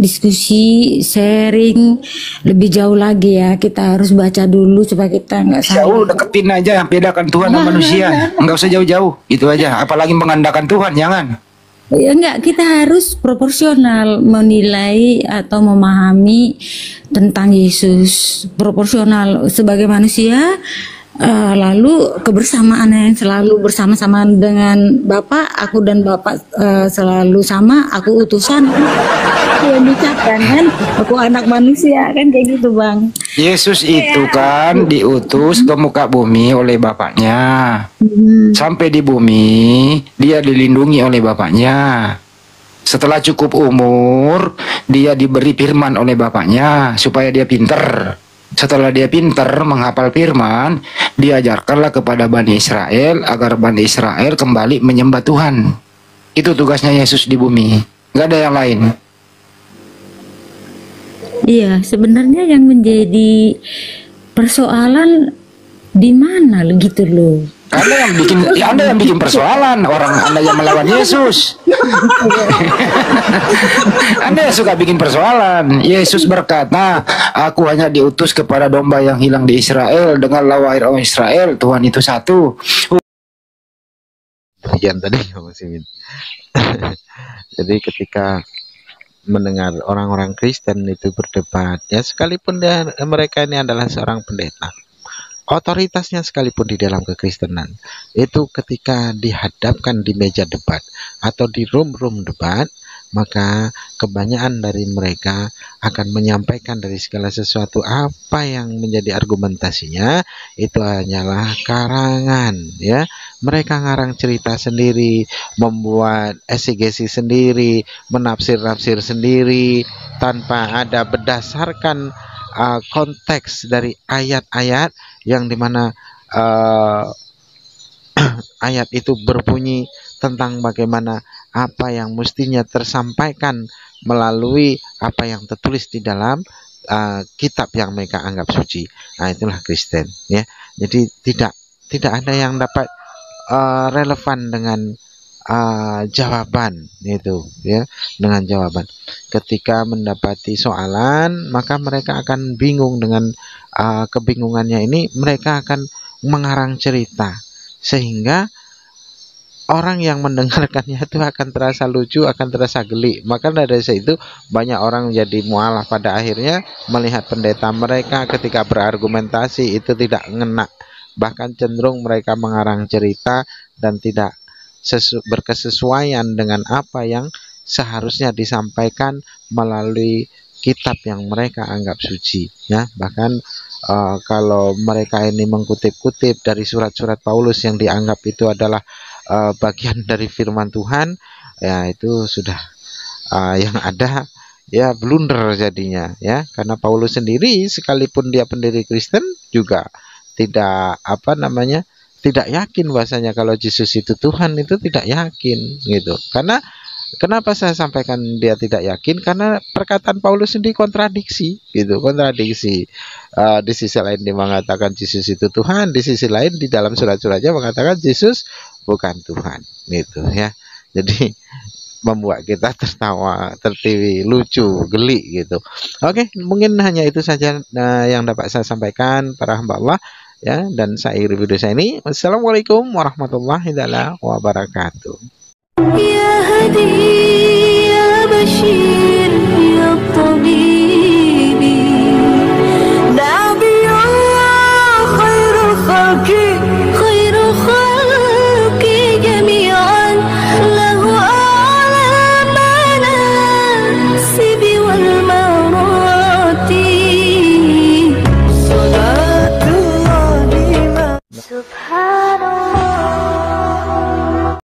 diskusi, sharing lebih jauh lagi ya. Kita harus baca dulu supaya kita nggak salah. Jauh deketin aja, bedakan Tuhan dan manusia. Nggak usah jauh-jauh. Itu aja. Apalagi mengandalkan Tuhan, jangan. Ya enggak, kita harus proporsional menilai atau memahami tentang Yesus. Proporsional sebagai manusia. Lalu kebersamaan yang selalu bersama-sama dengan Bapak, aku dan Bapak selalu sama, aku utusan, aku yang diucapkan kan, aku anak manusia kan, kayak gitu Bang. Yesus itu kan diutus ke muka bumi oleh Bapaknya. Sampai di bumi, dia dilindungi oleh Bapaknya. Setelah cukup umur, dia diberi firman oleh Bapaknya supaya dia pinter. Setelah dia pintar menghafal firman, diajarkanlah kepada Bani Israel agar Bani Israel kembali menyembah Tuhan. Itu tugasnya Yesus di bumi, nggak ada yang lain. Iya, sebenarnya yang menjadi persoalan di mana gitu loh. Anda yang bikin persoalan, orang Anda yang melawan Yesus. Anda yang suka bikin persoalan. Yesus berkata, aku hanya diutus kepada domba yang hilang di Israel. Dengarlah wahai orang Israel, Tuhan itu satu. Demikian tadi Mas Imin. Jadi ketika mendengar orang-orang Kristen itu berdebat, ya sekalipun mereka ini adalah seorang pendeta, otoritasnya sekalipun di dalam kekristenan, itu ketika dihadapkan di meja debat atau di room debat, maka kebanyakan dari mereka akan menyampaikan dari segala sesuatu apa yang menjadi argumentasinya itu hanyalah karangan, ya. Mereka ngarang cerita sendiri, membuat eksegesi sendiri, menafsir-nafsir sendiri tanpa ada berdasarkan konteks dari ayat-ayat yang dimana ayat itu berbunyi tentang bagaimana apa yang mestinya tersampaikan melalui apa yang tertulis di dalam kitab yang mereka anggap suci. Nah, itulah Kristen, ya. Jadi tidak ada yang dapat relevan dengan jawaban itu, ya, dengan jawaban. Ketika mendapati soalan, maka mereka akan bingung. Dengan kebingungannya ini mereka akan mengarang cerita sehingga orang yang mendengarkannya itu akan terasa lucu, akan terasa geli. Maka dari itu banyak orang menjadi mualaf pada akhirnya melihat pendeta mereka ketika berargumentasi itu tidak ngena, bahkan cenderung mereka mengarang cerita dan tidak berkesesuaian dengan apa yang seharusnya disampaikan melalui kitab yang mereka anggap suci, ya. Bahkan kalau mereka ini mengkutip-kutip dari surat-surat Paulus yang dianggap itu adalah bagian dari firman Tuhan, ya itu sudah yang ada ya blunder jadinya ya, karena Paulus sendiri sekalipun dia pendiri Kristen juga tidak tidak yakin bahasanya kalau Yesus itu Tuhan, itu tidak yakin gitu. Karena kenapa saya sampaikan dia tidak yakin, karena perkataan Paulus sendiri kontradiksi gitu, kontradiksi. Di sisi lain dia mengatakan Yesus itu Tuhan, di sisi lain di dalam surat-suratnya mengatakan Yesus bukan Tuhan gitu ya. Jadi membuat kita tertawa, tertiwi, lucu, geli gitu. Oke, mungkin hanya itu saja yang dapat saya sampaikan para hamba Allah ya, dan saya akhiri video saya ini. Wassalamualaikum warahmatullahi wabarakatuh. Ya Hadi ya Bashir ya Tabib.